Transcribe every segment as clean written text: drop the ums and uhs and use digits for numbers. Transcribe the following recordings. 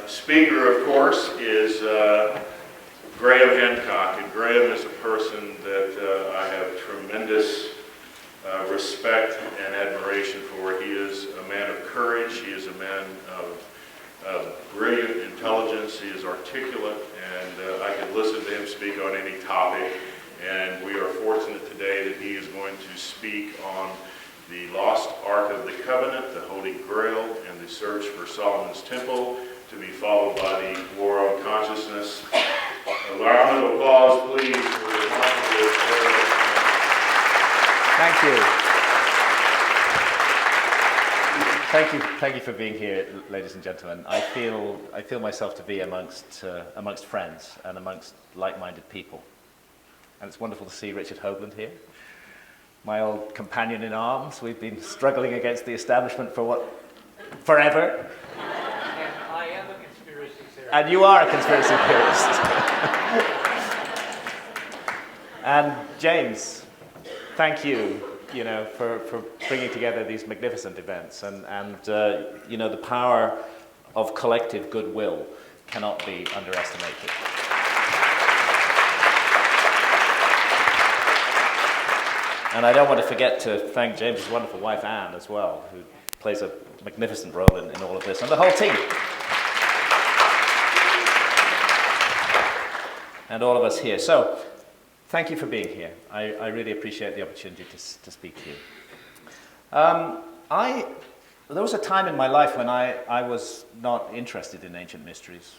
speaker, of course, is Graham Hancock. And Graham is a person that I have tremendous respect and admiration for. He is a man of courage. He is a man of brilliant intelligence. He is articulate, and I could listen to him speak on any topic. And we are fortunate today that he is going to speak on the Lost Ark of the Covenant, the Holy Grail, and the search for Solomon's Temple, to be followed by the War on Consciousness. A round of applause, please, for the remarkable prayer. Thank you. Thank you for being here, ladies and gentlemen. I feel myself to be amongst friends and amongst like-minded people. And it's wonderful to see Richard Hoagland here, my old companion in arms. We've been struggling against the establishment for forever. And I am a conspiracy theorist. And you are a conspiracy theorist. And James, thank you, for bringing together these magnificent events. And the power of collective goodwill cannot be underestimated. And I don't want to forget to thank James's wonderful wife, Anne, as well, who plays a magnificent role in all of this, and the whole team. And all of us here. So, thank you for being here. I really appreciate the opportunity to speak to you. There was a time in my life when I was not interested in ancient mysteries.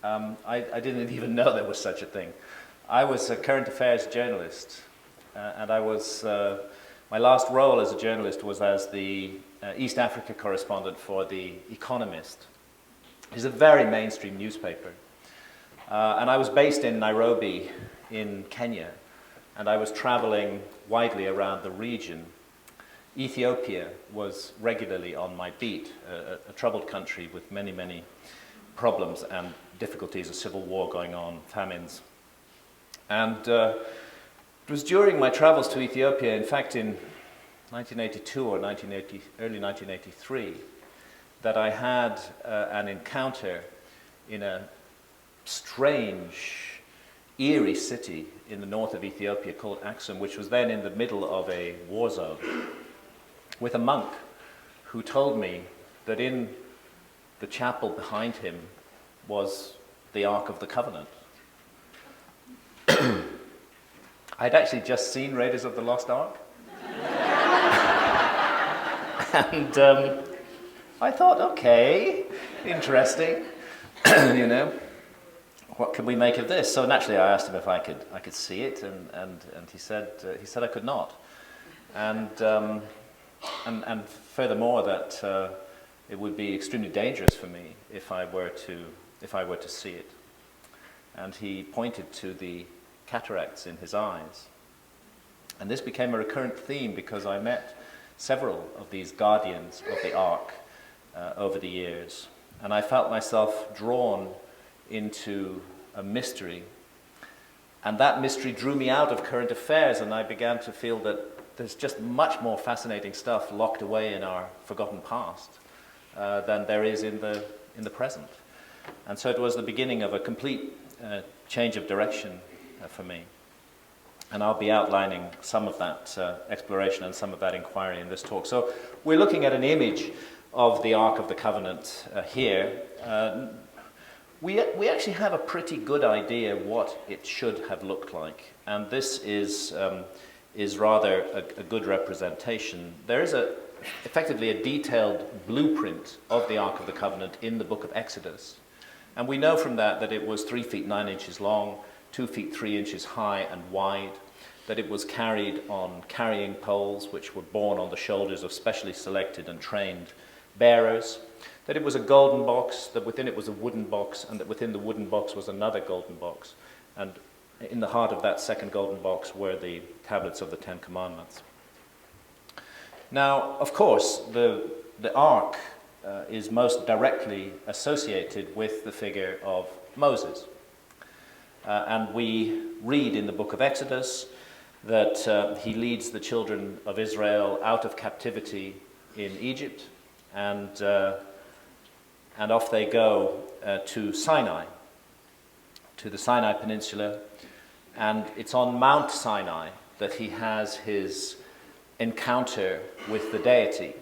I didn't even know there was such a thing. I was a current affairs journalist. And I was, my last role as a journalist was as the East Africa correspondent for The Economist. It's a very mainstream newspaper. And I was based in Nairobi in Kenya, and I was traveling widely around the region. Ethiopia was regularly on my beat, a troubled country with many, many problems and difficulties, a civil war going on, famines. And it was during my travels to Ethiopia, in fact in 1982 or early 1983, that I had an encounter in a strange, eerie city in the north of Ethiopia called Axum, which was then in the middle of a war zone, with a monk who told me that in the chapel behind him was the Ark of the Covenant. I'd actually just seen Raiders of the Lost Ark. And I thought, okay, interesting, what can we make of this? So naturally I asked him if I could see it, and he said I could not. And furthermore that it would be extremely dangerous for me if I were to see it. And he pointed to the cataracts in his eyes. And this became a recurrent theme because I met several of these guardians of the Ark over the years. And I felt myself drawn into a mystery. And that mystery drew me out of current affairs, and I began to feel that there's just much more fascinating stuff locked away in our forgotten past than there is in the present. And so it was the beginning of a complete change of direction for me. And I'll be outlining some of that exploration and some of that inquiry in this talk. So we're looking at an image of the Ark of the Covenant here. We actually have a pretty good idea what it should have looked like. And this is rather a good representation. There is effectively a detailed blueprint of the Ark of the Covenant in the book of Exodus. And we know from that it was 3 feet 9 inches long, 2 feet 3 inches high and wide, that it was carried on carrying poles which were borne on the shoulders of specially selected and trained bearers, that it was a golden box, that within it was a wooden box, and that within the wooden box was another golden box. And in the heart of that second golden box were the tablets of the Ten Commandments. Now, of course, the Ark is most directly associated with the figure of Moses. And we read in the book of Exodus that he leads the children of Israel out of captivity in Egypt, and and off they go to Sinai, to the Sinai Peninsula, and it's on Mount Sinai that he has his encounter with the deity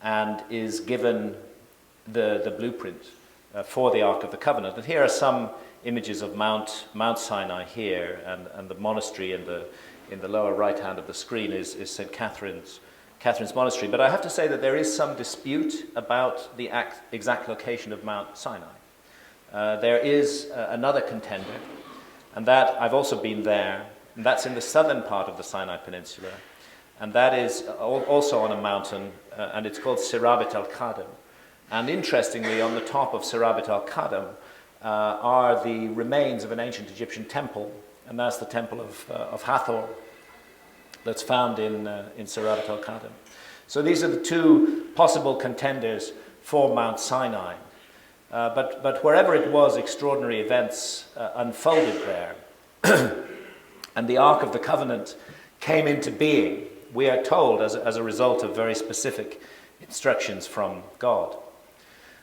and is given the blueprint for the Ark of the Covenant. And here are some images of Mount Sinai here, and the monastery in the lower right hand of the screen is St. Catherine's Monastery. But I have to say that there is some dispute about the exact location of Mount Sinai. There is another contender, and that I've also been there, and that's in the southern part of the Sinai Peninsula, and that is also on a mountain, and it's called Sirabit al-Qadam. And interestingly, on the top of Sirabit al-Qadam are the remains of an ancient Egyptian temple, and that's the temple of Hathor that's found in Sirabit al-Qadam. So these are the two possible contenders for Mount Sinai. But wherever it was, extraordinary events unfolded there. And the Ark of the Covenant came into being, we are told, as a result of very specific instructions from God.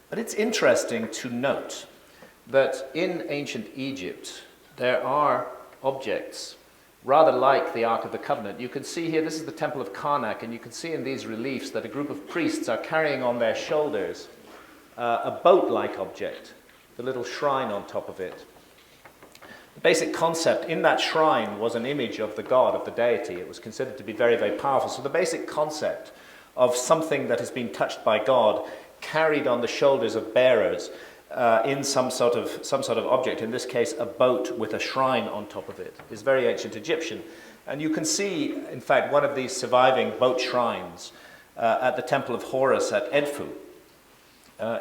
But it's interesting to note that in ancient Egypt, there are objects rather like the Ark of the Covenant. You can see here, this is the Temple of Karnak, and you can see in these reliefs that a group of priests are carrying on their shoulders a boat-like object, the little shrine on top of it. The basic concept in that shrine was an image of the god, of the deity. It was considered to be very, very powerful. So the basic concept of something that has been touched by God, carried on the shoulders of bearers in some sort of object, in this case a boat with a shrine on top of it, is very ancient Egyptian. And you can see, in fact, one of these surviving boat shrines at the Temple of Horus at Edfu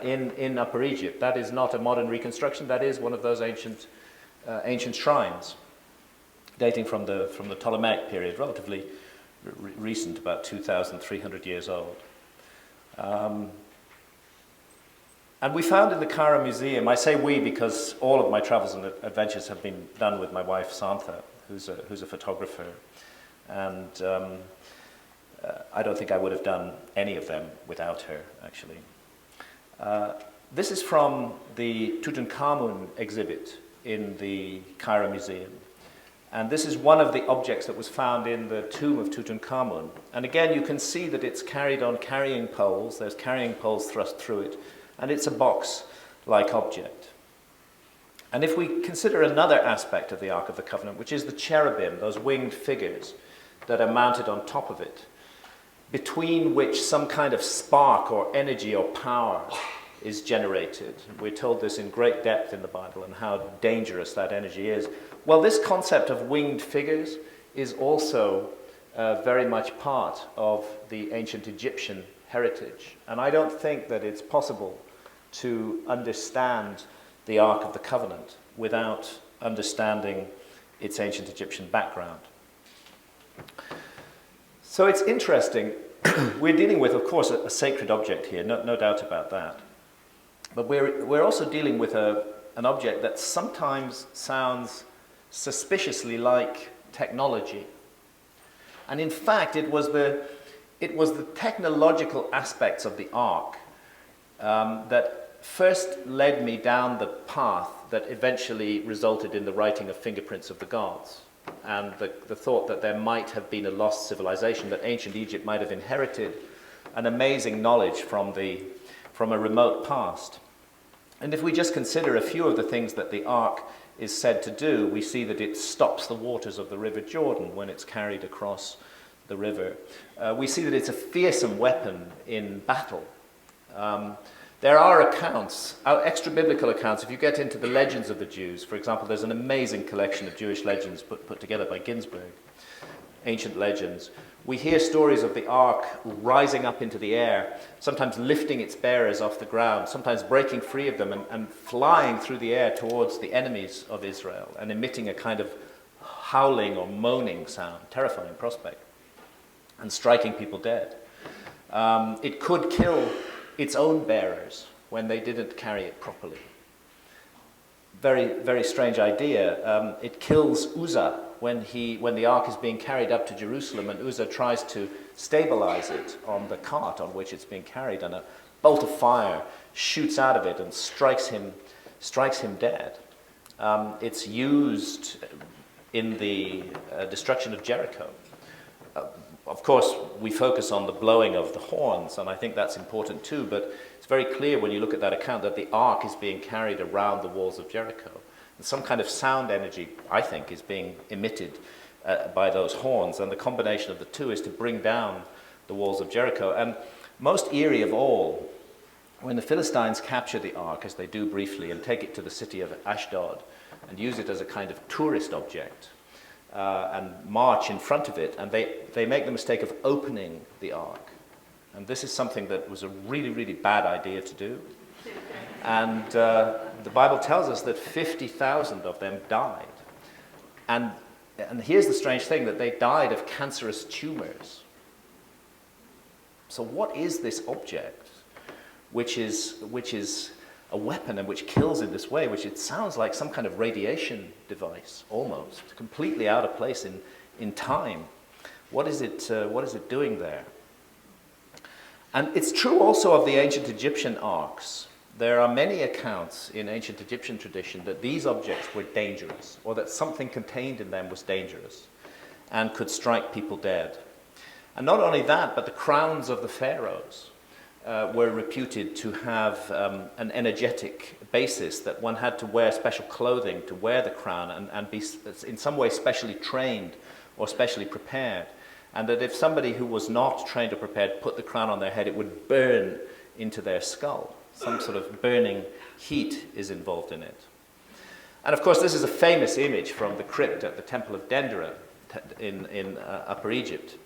in Upper Egypt. That is not a modern reconstruction, that is one of those ancient shrines dating from the Ptolemaic period, relatively recent, about 2,300 years old. And we found in the Cairo Museum, I say we because all of my travels and adventures have been done with my wife Santha, who's a photographer, and I don't think I would have done any of them without her, actually. This is from the Tutankhamun exhibit in the Cairo Museum. And this is one of the objects that was found in the tomb of Tutankhamun. And again, you can see that it's carried on carrying poles. There's carrying poles thrust through it. And it's a box-like object. And if we consider another aspect of the Ark of the Covenant, which is the cherubim, those winged figures that are mounted on top of it, between which some kind of spark or energy or power is generated. We're told this in great depth in the Bible and how dangerous that energy is. Well, this concept of winged figures is also very much part of the ancient Egyptian heritage. And I don't think that it's possible to understand the Ark of the Covenant without understanding its ancient Egyptian background. So it's interesting. We're dealing with, of course, a sacred object here, no doubt about that. But we're also dealing with an object that sometimes sounds suspiciously like technology. And in fact, it was the technological aspects of the Ark that first led me down the path that eventually resulted in the writing of Fingerprints of the Gods, and the thought that there might have been a lost civilization, that ancient Egypt might have inherited an amazing knowledge from a remote past. And if we just consider a few of the things that the Ark is said to do, we see that it stops the waters of the River Jordan when it's carried across the river. We see that it's a fearsome weapon in battle. There are accounts, extra-biblical accounts. If you get into the legends of the Jews, for example, there's an amazing collection of Jewish legends put together by Ginsberg, ancient legends. We hear stories of the Ark rising up into the air, sometimes lifting its bearers off the ground, sometimes breaking free of them and flying through the air towards the enemies of Israel and emitting a kind of howling or moaning sound, terrifying prospect, and striking people dead. It could kill its own bearers when they didn't carry it properly. Very, very strange idea. It kills Uzzah when the ark is being carried up to Jerusalem, and Uzzah tries to stabilize it on the cart on which it's being carried, and a bolt of fire shoots out of it and strikes him dead. It's used in the destruction of Jericho. Of course, we focus on the blowing of the horns, and I think that's important too, but it's very clear when you look at that account that the ark is being carried around the walls of Jericho. And some kind of sound energy, I think, is being emitted by those horns, and the combination of the two is to bring down the walls of Jericho. And most eerie of all, when the Philistines capture the ark, as they do briefly, and take it to the city of Ashdod and use it as a kind of tourist object, and march in front of it, and they make the mistake of opening the ark. And this is something that was a really, really bad idea to do. And the Bible tells us that 50,000 of them died. And here's the strange thing, that they died of cancerous tumors. So what is this object which is a weapon and which kills in this way, which it sounds like some kind of radiation device, almost, completely out of place in time? What is it doing there? And it's true also of the ancient Egyptian arks. There are many accounts in ancient Egyptian tradition that these objects were dangerous, or that something contained in them was dangerous and could strike people dead. And not only that, but the crowns of the pharaohs were reputed to have an energetic basis, that one had to wear special clothing to wear the crown and be in some way specially trained or specially prepared. And that if somebody who was not trained or prepared put the crown on their head, it would burn into their skull. Some sort of burning heat is involved in it. And of course, this is a famous image from the crypt at the Temple of Dendera in Upper Egypt.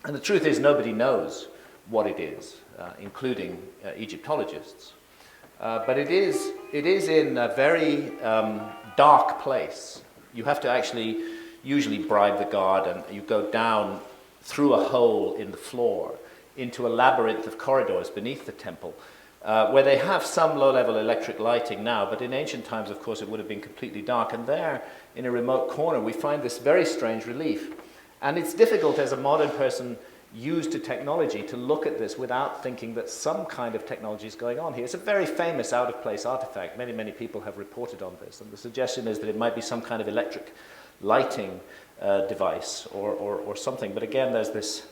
And the truth is, nobody knows what it is, including Egyptologists. But it is in a very dark place. You have to actually usually bribe the guard, and you go down through a hole in the floor into a labyrinth of corridors beneath the temple, where they have some low-level electric lighting now, but in ancient times, of course, it would have been completely dark. And there, in a remote corner, we find this very strange relief. And it's difficult as a modern person used to technology to look at this without thinking that some kind of technology is going on here. It's a very famous out-of-place artifact. Many, many people have reported on this. And the suggestion is that it might be some kind of electric lighting device or something. But again, there's this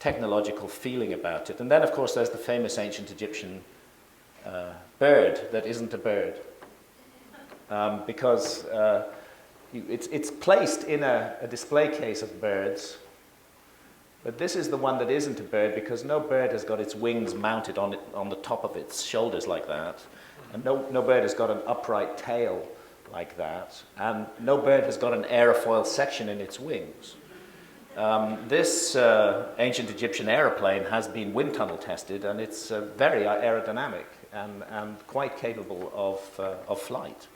technological feeling about it. And then, of course, there's the famous ancient Egyptian bird that isn't a bird. Because it's placed in a display case of birds. But this is the one that isn't a bird, because no bird has got its wings mounted on the top of its shoulders like that. And no bird has got an upright tail like that. And no bird has got an aerofoil section in its wings. This ancient Egyptian aeroplane has been wind tunnel tested, and it's very aerodynamic and quite capable of flight.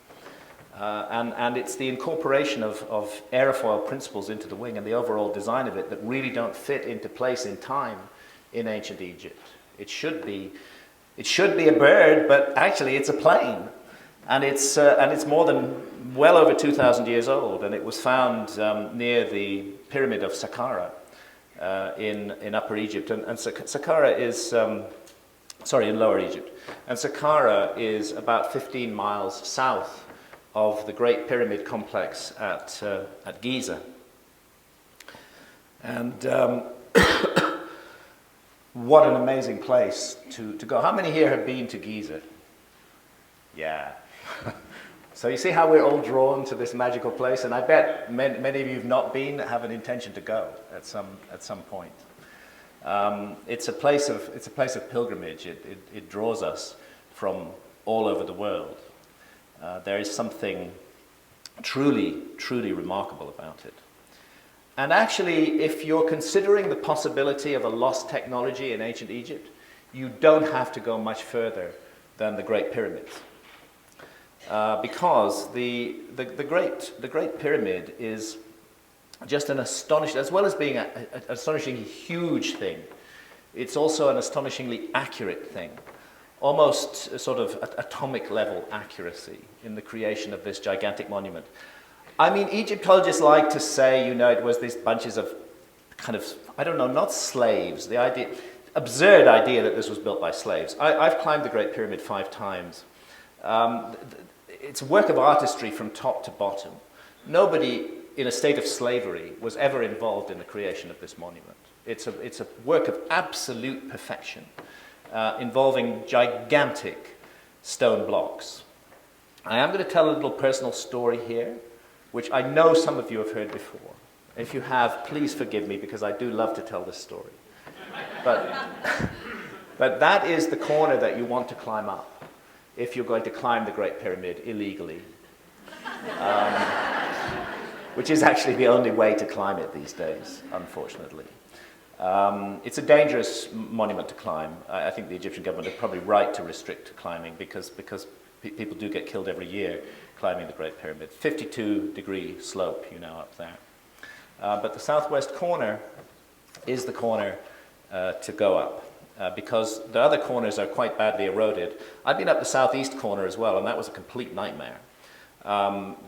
And it's the incorporation of aerofoil principles into the wing and the overall design of it that really don't fit into place in time in ancient Egypt. It should be a bird, but actually it's a plane, and it's more than well over 2,000 years old, and it was found near the pyramid of Saqqara in Upper Egypt, and Saqqara is in Lower Egypt, and Saqqara is about 15 miles south of the great pyramid complex at Giza. And what an amazing place to go. How many here have been to Giza? Yeah. So you see how we're all drawn to this magical place, and I bet many of you have not been, have an intention to go at some point. It's a place of pilgrimage. It draws us from all over the world. There is something truly, truly remarkable about it. And actually, if you're considering the possibility of a lost technology in ancient Egypt, you don't have to go much further than the Great Pyramids. Because the Great Pyramid is just an astonishing, as well as being an astonishingly huge thing, it's also an astonishingly accurate thing. Almost sort of atomic level accuracy in the creation of this gigantic monument. I mean, Egyptologists like to say, it was these bunches of kind of, I don't know, not slaves. The idea, absurd idea that this was built by slaves. I've climbed the Great Pyramid 5 times. It's a work of artistry from top to bottom. Nobody in a state of slavery was ever involved in the creation of this monument. It's a work of absolute perfection, involving gigantic stone blocks. I am going to tell a little personal story here, which I know some of you have heard before. If you have, please forgive me, because I do love to tell this story. But that is the corner that you want to climb up if you're going to climb the Great Pyramid illegally, which is actually the only way to climb it these days, unfortunately. It's a dangerous monument to climb. I think the Egyptian government are probably right to restrict climbing because people do get killed every year climbing the Great Pyramid. 52-degree slope, up there. But the southwest corner is the corner to go up because the other corners are quite badly eroded. I've been up the southeast corner as well, and that was a complete nightmare.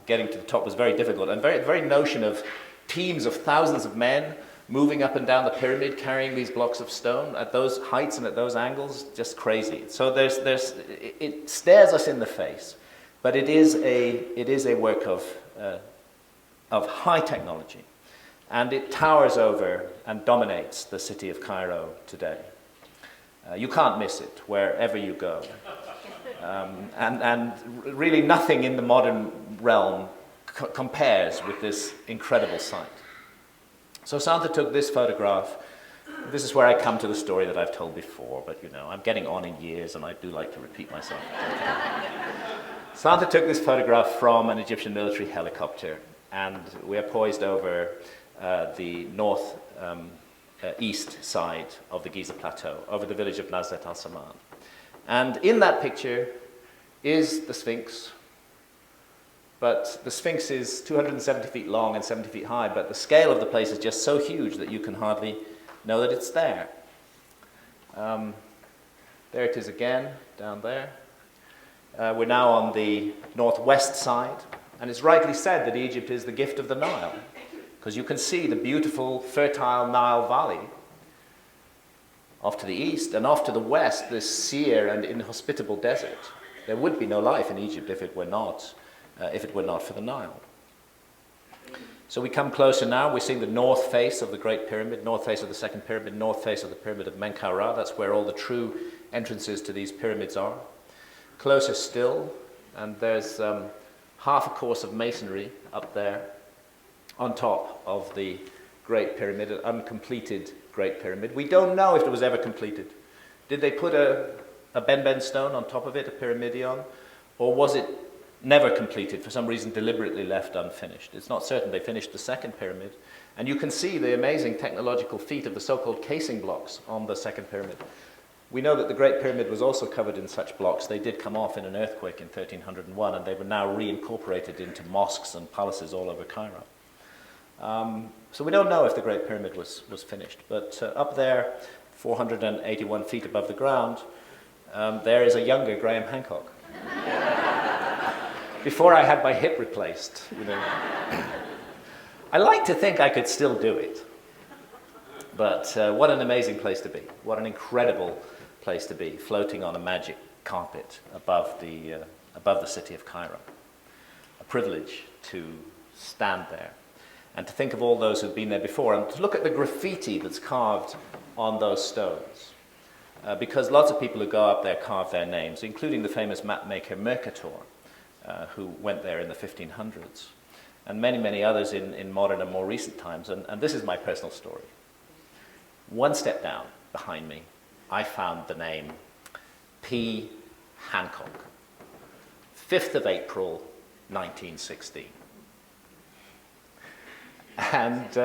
Getting to the top was very difficult, and the very notion of teams of thousands of men moving up and down the pyramid, carrying these blocks of stone at those heights and at those angles, just crazy. So it stares us in the face, but it is a work of high technology, and it towers over and dominates the city of Cairo today. You can't miss it wherever you go, and really nothing in the modern realm compares with this incredible sight. So Santa took this photograph. This is where I come to the story that I've told before, but I'm getting on in years and I do like to repeat myself. Santa took this photograph from an Egyptian military helicopter, and we are poised over the north east side of the Giza Plateau, over the village of Nazret al-Saman. And in that picture is the Sphinx. But the Sphinx is 270 feet long and 70 feet high, but the scale of the place is just so huge that you can hardly know that it's there. There it is again, down there. We're now on the northwest side, and it's rightly said that Egypt is the gift of the Nile, because you can see the beautiful, fertile Nile Valley off to the east, and off to the west, this sere and inhospitable desert. There would be no life in Egypt if it were not for the Nile. So we come closer now. We're seeing the north face of the Great Pyramid, north face of the second pyramid, north face of the Pyramid of Menkaura. That's where all the true entrances to these pyramids are. Closer still, and there's half a course of masonry up there on top of the Great Pyramid, an uncompleted Great Pyramid. We don't know if it was ever completed. Did they put a Ben stone on top of it, a pyramidion, or was it never completed, for some reason deliberately left unfinished? It's not certain. They finished the second pyramid, and you can see the amazing technological feat of the so-called casing blocks on the second pyramid. We know that the Great Pyramid was also covered in such blocks. They did come off in an earthquake in 1301, and they were now reincorporated into mosques and palaces all over Cairo. So we don't know if the Great Pyramid was finished, but up there, 481 feet above the ground, there is a younger Graham Hancock. Before I had my hip replaced, I like to think I could still do it. But what an amazing place to be. What an incredible place to be, floating on a magic carpet above the city of Cairo. A privilege to stand there and to think of all those who've been there before and to look at the graffiti that's carved on those stones. Because lots of people who go up there carve their names, including the famous mapmaker Mercator, who went there in the 1500s, and many, many others in modern and more recent times. And this is my personal story. One step down behind me, I found the name P. Hancock, 5th of April, 1916. And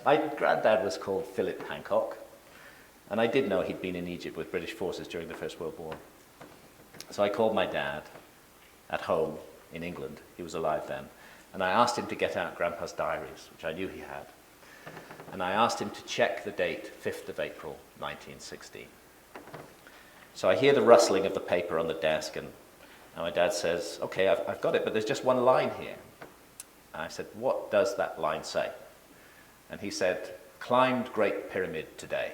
my granddad was called Philip Hancock, and I did know he'd been in Egypt with British forces during the First World War. So I called my dad at home in England. He was alive then. And I asked him to get out Grandpa's diaries, which I knew he had. And I asked him to check the date, 5th of April, 1916. So I hear the rustling of the paper on the desk, and my dad says, okay, I've got it, but there's just one line here. And I said, what does that line say? And he said, climbed Great Pyramid today.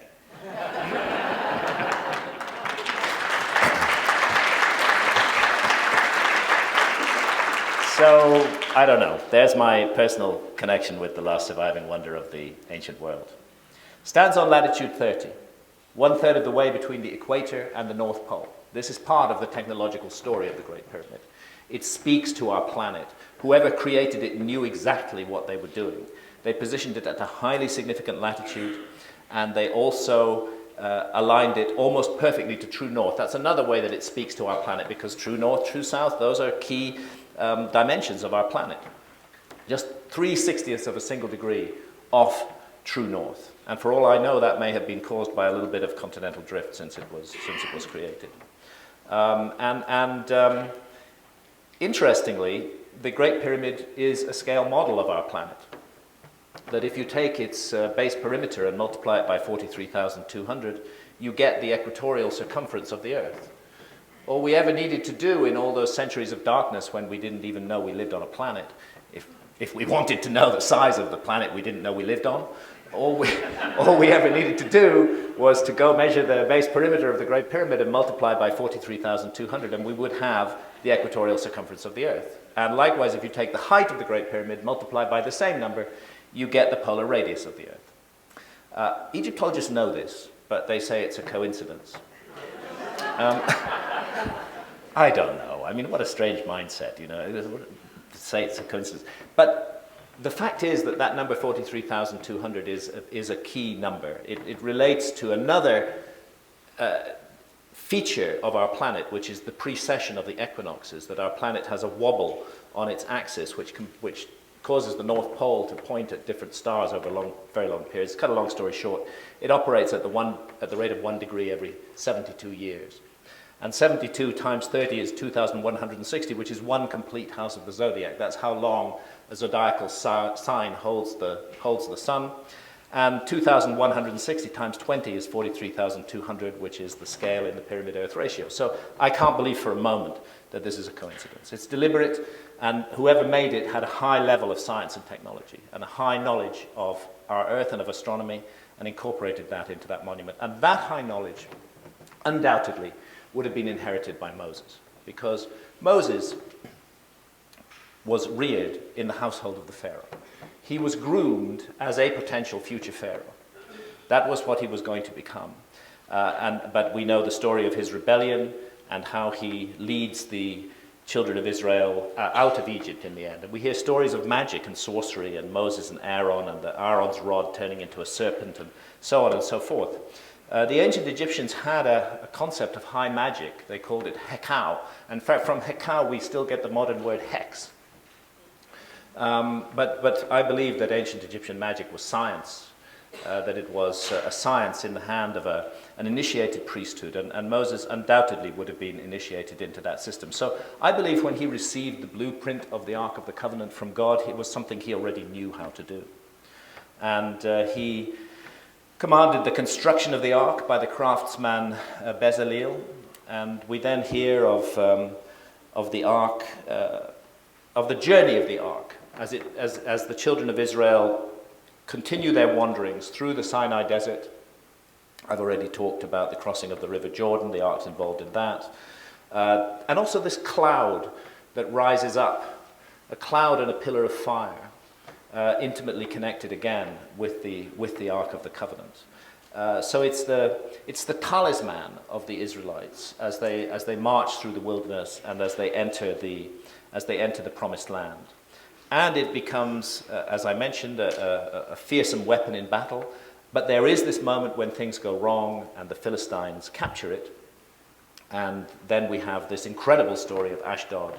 So, I don't know. There's my personal connection with the last surviving wonder of the ancient world. Stands on latitude 30, 1/3 of the way between the equator and the North Pole. This is part of the technological story of the Great Pyramid. It speaks to our planet. Whoever created it knew exactly what they were doing. They positioned it at a highly significant latitude, and they also aligned it almost perfectly to true north. That's another way that it speaks to our planet, because true north, true south, those are key dimensions of our planet. Just 3/60ths of a single degree off true north. And for all I know, that may have been caused by a little bit of continental drift since it was created. Interestingly, the Great Pyramid is a scale model of our planet. That if you take its base perimeter and multiply it by 43,200, you get the equatorial circumference of the Earth. All we ever needed to do in all those centuries of darkness when we didn't even know we lived on a planet, if we wanted to know the size of the planet we didn't know we lived on, all we ever needed to do was to go measure the base perimeter of the Great Pyramid and multiply by 43,200, and we would have the equatorial circumference of the Earth. And likewise, if you take the height of the Great Pyramid, multiply by the same number, you get the polar radius of the Earth. Egyptologists know this, but they say it's a coincidence. I don't know. I mean, what a strange mindset, you know, to say it's a coincidence. But the fact is that number 43,200 is a key number. It relates to another feature of our planet, which is the precession of the equinoxes, that our planet has a wobble on its axis, which causes the North Pole to point at different stars over very long periods. To cut a long story short, it operates at the rate of 1 degree every 72 years. And 72 times 30 is 2,160, which is one complete house of the zodiac. That's how long a zodiacal sign holds the sun. And 2,160 times 20 is 43,200, which is the scale in the pyramid-Earth ratio. So I can't believe for a moment that this is a coincidence. It's deliberate, and whoever made it had a high level of science and technology and a high knowledge of our Earth and of astronomy, and incorporated that into that monument. And that high knowledge, undoubtedly, would have been inherited by Moses, because Moses was reared in the household of the Pharaoh. He was groomed as a potential future Pharaoh. That was what he was going to become. But we know the story of his rebellion and how he leads the children of Israel out of Egypt in the end. And we hear stories of magic and sorcery and Moses and Aaron and Aaron's rod turning into a serpent and so on and so forth. The ancient Egyptians had a concept of high magic. They called it hekau. And from hekau, we still get the modern word hex. But I believe that ancient Egyptian magic was science, that it was a science in the hand of an initiated priesthood, and Moses undoubtedly would have been initiated into that system. So I believe when he received the blueprint of the Ark of the Covenant from God, it was something he already knew how to do. And he commanded the construction of the Ark by the craftsman Bezalel, and we then hear of the Ark, of the journey of the Ark, as the children of Israel continue their wanderings through the Sinai desert. I've already talked about the crossing of the River Jordan. The Ark's involved in that. And also this cloud that rises up, a cloud and a pillar of fire, intimately connected again with the Ark of the Covenant. So it's the talisman of the Israelites as they march through the wilderness and as they enter the promised land. And it becomes, as I mentioned, a fearsome weapon in battle. But there is this moment when things go wrong and the Philistines capture it. And then we have this incredible story of Ashdod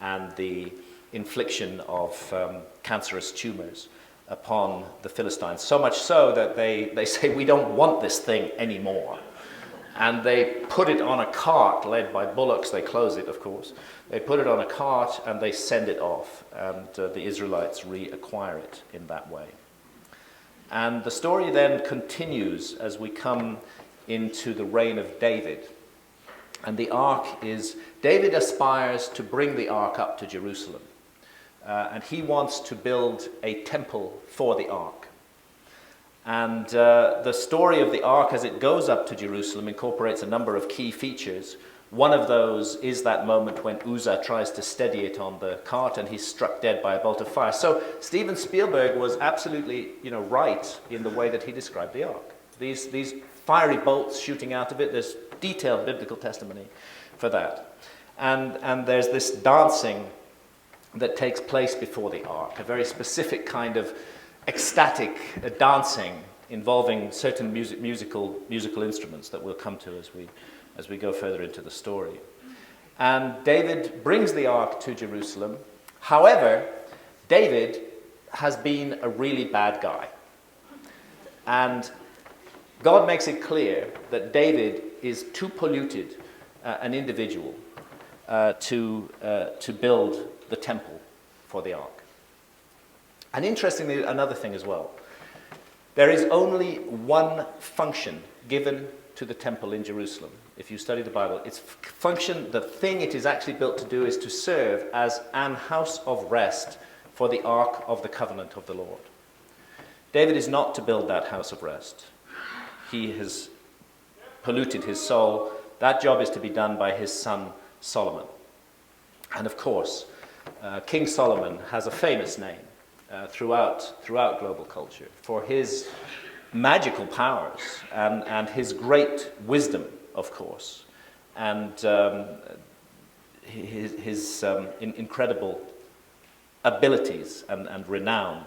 and the infliction of cancerous tumors upon the Philistines. So much so that they say, we don't want this thing anymore. And they put it on a cart led by bullocks. They close it, of course. They put it on a cart and they send it off. And the Israelites reacquire it in that way. And the story then continues as we come into the reign of David. And the ark is, David aspires to bring the ark up to Jerusalem. And he wants to build a temple for the ark. And the story of the ark as it goes up to Jerusalem incorporates a number of key features. One of those is that moment when Uzzah tries to steady it on the cart and he's struck dead by a bolt of fire. So Steven Spielberg was absolutely, right in the way that he described the ark. These fiery bolts shooting out of it, there's detailed biblical testimony for that. And there's this dancing that takes place before the ark, a very specific kind of ecstatic dancing involving certain musical instruments that we'll come to as we go further into the story. And David brings the ark to Jerusalem. However, David has been a really bad guy. And God makes it clear that David is too polluted an individual to build the temple for the ark. And interestingly, another thing as well, there is only one function given to the temple in Jerusalem. If you study the Bible, its function, the thing it is actually built to do, is to serve as an house of rest for the ark of the covenant of the Lord. David is not to build that house of rest. He has polluted his soul. That job is to be done by his son Solomon. And of course, King Solomon has a famous name throughout global culture for his magical powers and his great wisdom, of course, and his incredible abilities and renown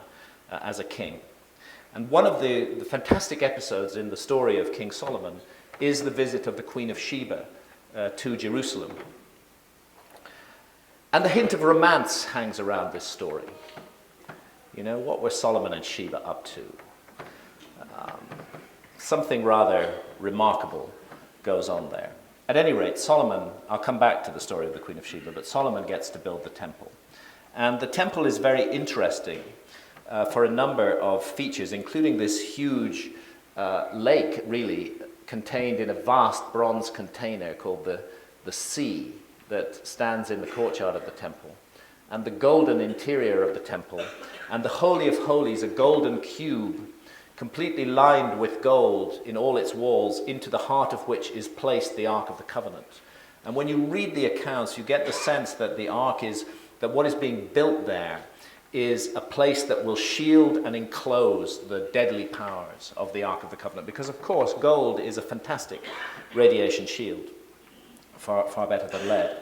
as a king. And one of the fantastic episodes in the story of King Solomon is the visit of the Queen of Sheba to Jerusalem. And the hint of romance hangs around this story. What were Solomon and Sheba up to? Something rather remarkable goes on there. At any rate, Solomon, I'll come back to the story of the Queen of Sheba, but Solomon gets to build the temple. And the temple is very interesting for a number of features, including this huge lake, really, contained in a vast bronze container called the sea that stands in the courtyard of the temple, and the golden interior of the temple, and the Holy of Holies, a golden cube completely lined with gold in all its walls, into the heart of which is placed the Ark of the Covenant. And when you read the accounts, you get the sense that that what is being built there is a place that will shield and enclose the deadly powers of the Ark of the Covenant. Because, of course, gold is a fantastic radiation shield, far better than lead.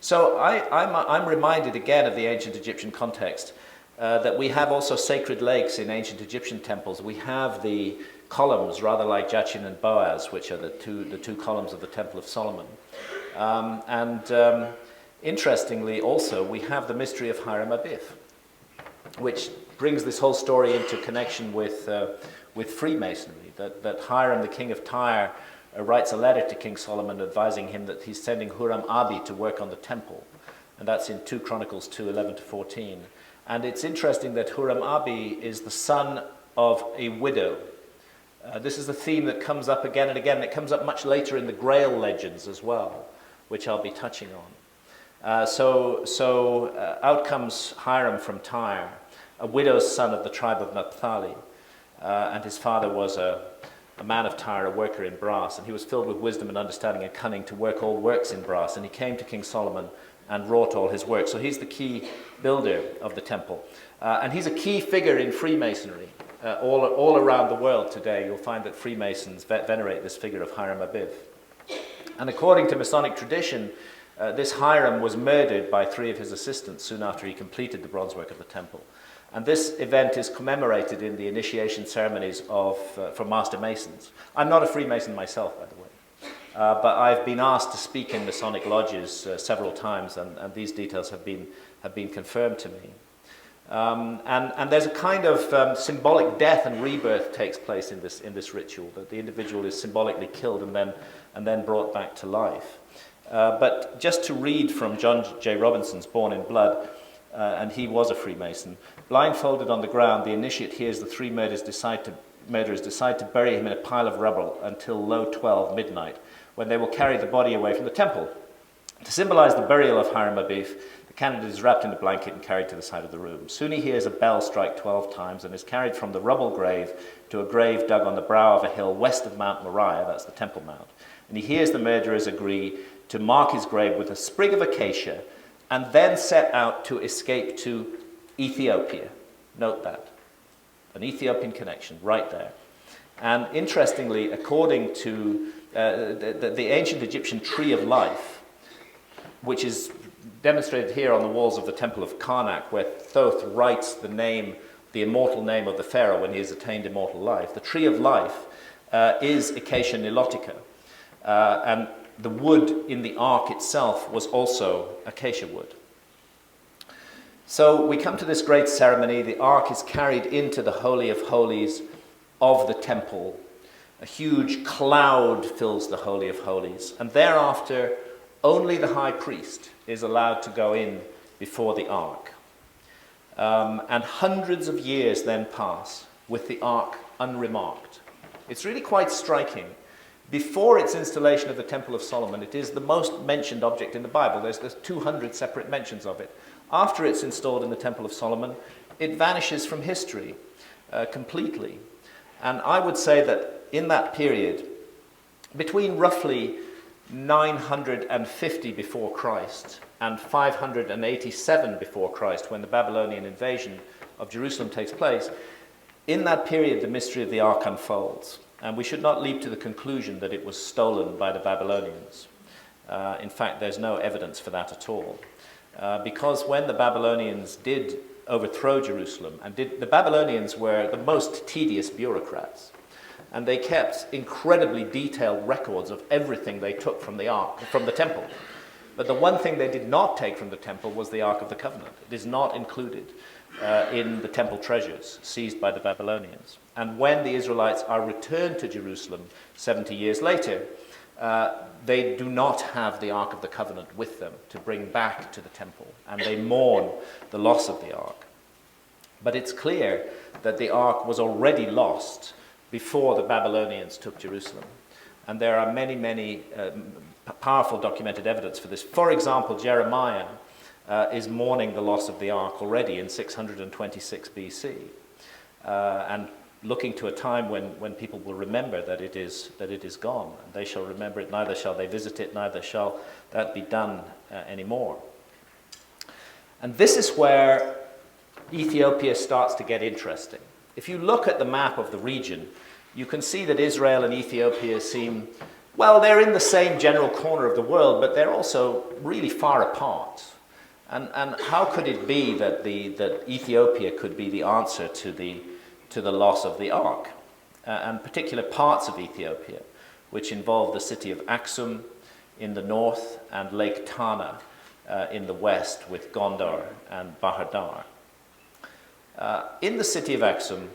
So I'm reminded again of the ancient Egyptian context, that we have also sacred lakes in ancient Egyptian temples. We have the columns, rather like Jachin and Boaz, which are the two columns of the Temple of Solomon. Interestingly, also, we have the mystery of Hiram Abiff, which brings this whole story into connection with Freemasonry, that Hiram, the king of Tyre, writes a letter to King Solomon advising him that he's sending Huram-Abi to work on the temple. And that's in 2 Chronicles 2:11-14. And it's interesting that Huram-Abi is the son of a widow. This is a theme that comes up again and again. It comes up much later in the Grail legends as well, which I'll be touching on. So out comes Hiram from Tyre, a widow's son of the tribe of Naphtali. And his father was a man of Tyre, a worker in brass, and he was filled with wisdom and understanding and cunning to work all works in brass. And he came to King Solomon and wrought all his work. So he's the key builder of the temple. And he's a key figure in Freemasonry. All around the world today, you'll find that Freemasons venerate this figure of Hiram Abiff. And according to Masonic tradition, this Hiram was murdered by 3 of his assistants soon after he completed the bronze work of the temple. And this event is commemorated in the initiation ceremonies for Master Masons. I'm not a Freemason myself, by the way. But I've been asked to speak in Masonic lodges several times, and these details have been confirmed to me. And there's a kind of symbolic death and rebirth takes place in this ritual, that the individual is symbolically killed and then brought back to life. But just to read from John J. Robinson's Born in Blood, and he was a Freemason. Blindfolded on the ground, the initiate hears the 3 murderers decide to bury him in a pile of rubble until low 12 midnight, when they will carry the body away from the temple. To symbolize the burial of Hiram Abif, the candidate is wrapped in a blanket and carried to the side of the room. Soon he hears a bell strike 12 times and is carried from the rubble grave to a grave dug on the brow of a hill west of Mount Moriah, that's the Temple Mount. And he hears the murderers agree to mark his grave with a sprig of acacia and then set out to escape to Ethiopia. Note that. An Ethiopian connection right there. And interestingly, according to the ancient Egyptian tree of life, which is demonstrated here on the walls of the temple of Karnak, where Thoth writes the name, the immortal name of the pharaoh when he has attained immortal life. The tree of life is Acacia nilotica, and the wood in the ark itself was also acacia wood. So we come to this great ceremony. The ark is carried into the Holy of Holies of the temple. A huge cloud fills the Holy of Holies, and thereafter only the high priest is allowed to go in before the ark. And hundreds of years then pass with the ark unremarked. It's really quite striking. Before its installation of the Temple of Solomon, it is the most mentioned object in the Bible. There's 200 separate mentions of it. After it's installed in the Temple of Solomon, it vanishes from history completely. And I would say that in that period, between roughly 950 before Christ and 587 before Christ, when the Babylonian invasion of Jerusalem takes place, in that period the mystery of the ark unfolds. And we should not leap to the conclusion that it was stolen by the Babylonians. In fact, there's no evidence for that at all. Because when the Babylonians did overthrow Jerusalem, the Babylonians were the most tedious bureaucrats, and they kept incredibly detailed records of everything they took from the ark, from the temple. But the one thing they did not take from the temple was the Ark of the Covenant. It is not included in the temple treasures seized by the Babylonians. And when the Israelites are returned to Jerusalem 70 years later, they do not have the Ark of the Covenant with them to bring back to the temple, and they mourn the loss of the Ark. But it's clear that the Ark was already lost before the Babylonians took Jerusalem. And there are many, many powerful documented evidence for this. For example, Jeremiah is mourning the loss of the Ark already in 626 BC, and looking to a time when people will remember that it is gone. And they shall remember it, neither shall they visit it, neither shall that be done anymore. And this is where Ethiopia starts to get interesting. If you look at the map of the region, you can see that Israel and Ethiopia seem, well, they're in the same general corner of the world, but they're also really far apart. And how could it be that Ethiopia could be the answer to the loss of the Ark, and particular parts of Ethiopia, which involve the city of Axum in the north and Lake Tana in the west, with Gondar and Bahadar. In the city of Axum,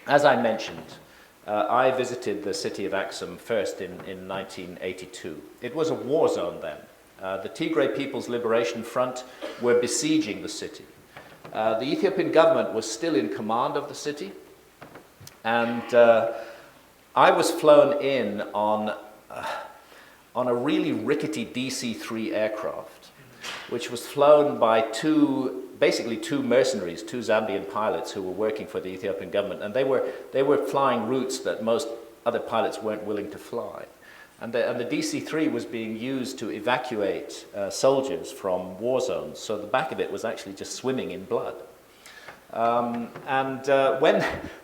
as I mentioned, I visited the city of Axum first in 1982. It was a war zone then. The Tigray People's Liberation Front were besieging the city. The Ethiopian government was still in command of the city, and I was flown in on a really rickety DC-3 aircraft, which was flown by basically two mercenaries, two Zambian pilots who were working for the Ethiopian government, and they were flying routes that most other pilots weren't willing to fly. And the DC-3 was being used to evacuate soldiers from war zones, so the back of it was actually just swimming in blood.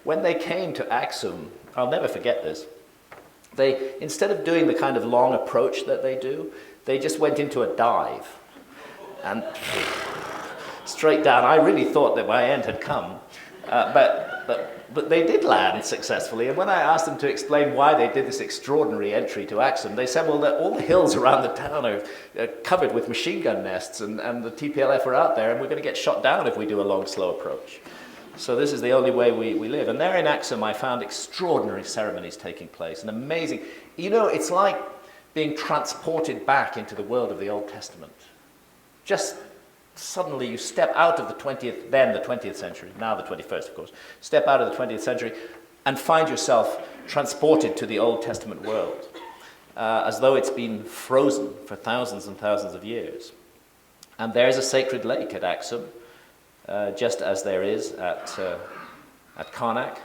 When they came to Axum, I'll never forget this, they, instead of doing the kind of long approach that they do, they just went into a dive. And straight down. I really thought that my end had come, but they did land successfully. And when I asked them to explain why they did this extraordinary entry to Axum, they said, well, all the hills around the town are covered with machine gun nests, and the TPLF are out there, and we're going to get shot down if we do a long, slow approach. So this is the only way we live. And there in Axum, I found extraordinary ceremonies taking place, and amazing. You know, it's like being transported back into the world of the Old Testament. Just suddenly you step out of the 20th century, now the 21st, of course, step out of the 20th century and find yourself transported to the Old Testament world. as though it's been frozen for thousands and thousands of years. And there's a sacred lake at Axum, just as there is at Karnak.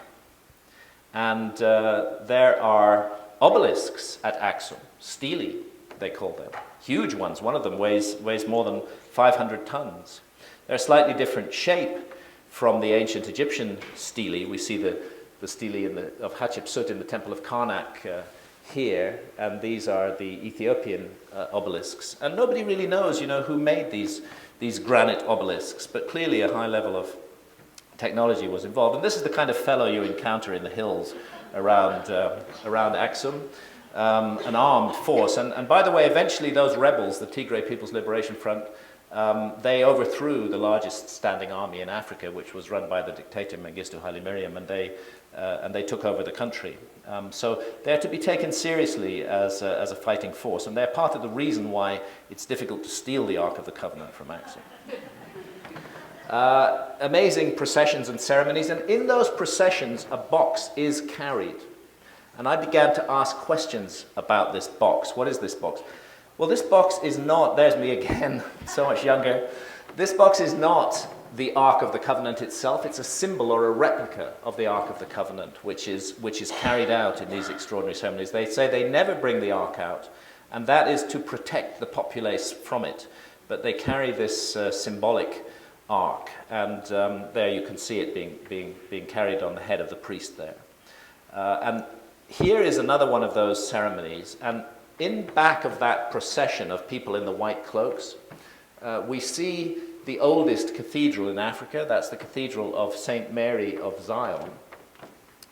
And there are obelisks at Axum, stelae, they call them. Huge ones. One of them weighs more than 500 tons. They're a slightly different shape from the ancient Egyptian stelae. We see the stelae of Hatshepsut in the Temple of Karnak here, and these are the Ethiopian obelisks. And nobody really knows, who made these granite obelisks, but clearly a high level of technology was involved. And this is the kind of fellow you encounter in the hills around Axum, an armed force. And by the way, eventually those rebels, the Tigray People's Liberation Front, they overthrew the largest standing army in Africa, which was run by the dictator Mengistu Haile Mariam, and they took over the country. So they're to be taken seriously as a fighting force, and they're part of the reason why it's difficult to steal the Ark of the Covenant from Axum. Amazing processions and ceremonies, and in those processions a box is carried. And I began to ask questions about this box. What is this box? Well, this box is not, there's me again, so much younger. This box is not the Ark of the Covenant itself. It's a symbol or a replica of the Ark of the Covenant, which is carried out in these extraordinary ceremonies. They say they never bring the Ark out, and that is to protect the populace from it. But they carry this symbolic Ark, and there you can see it being carried on the head of the priest there. And here is another one of those ceremonies, and in back of that procession of people in the white cloaks, we see the oldest cathedral in Africa. That's the Cathedral of St. Mary of Zion.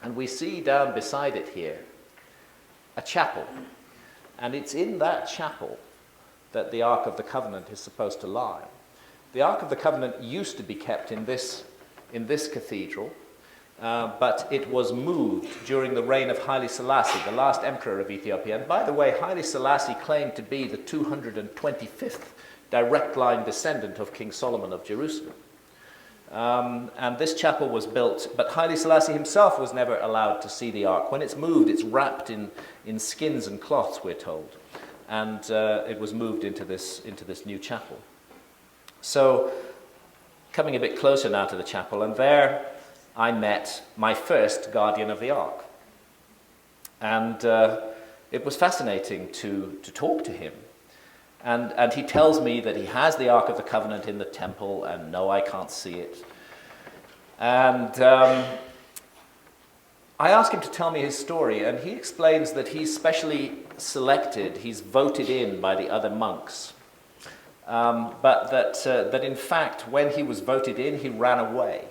And we see down beside it here a chapel. And it's in that chapel that the Ark of the Covenant is supposed to lie. The Ark of the Covenant used to be kept in this cathedral, but it was moved during the reign of Haile Selassie, the last emperor of Ethiopia. And by the way, Haile Selassie claimed to be the 225th direct line descendant of King Solomon of Jerusalem. And this chapel was built, but Haile Selassie himself was never allowed to see the Ark. When it's moved, it's wrapped in skins and cloths, we're told. And it was moved into this new chapel. So, coming a bit closer now to the chapel, and there I met my first guardian of the Ark. And it was fascinating to talk to him. And he tells me that he has the Ark of the Covenant in the temple, and no, I can't see it. And I ask him to tell me his story, and he explains that he's specially selected, he's voted in by the other monks. But that in fact, when he was voted in, he ran away.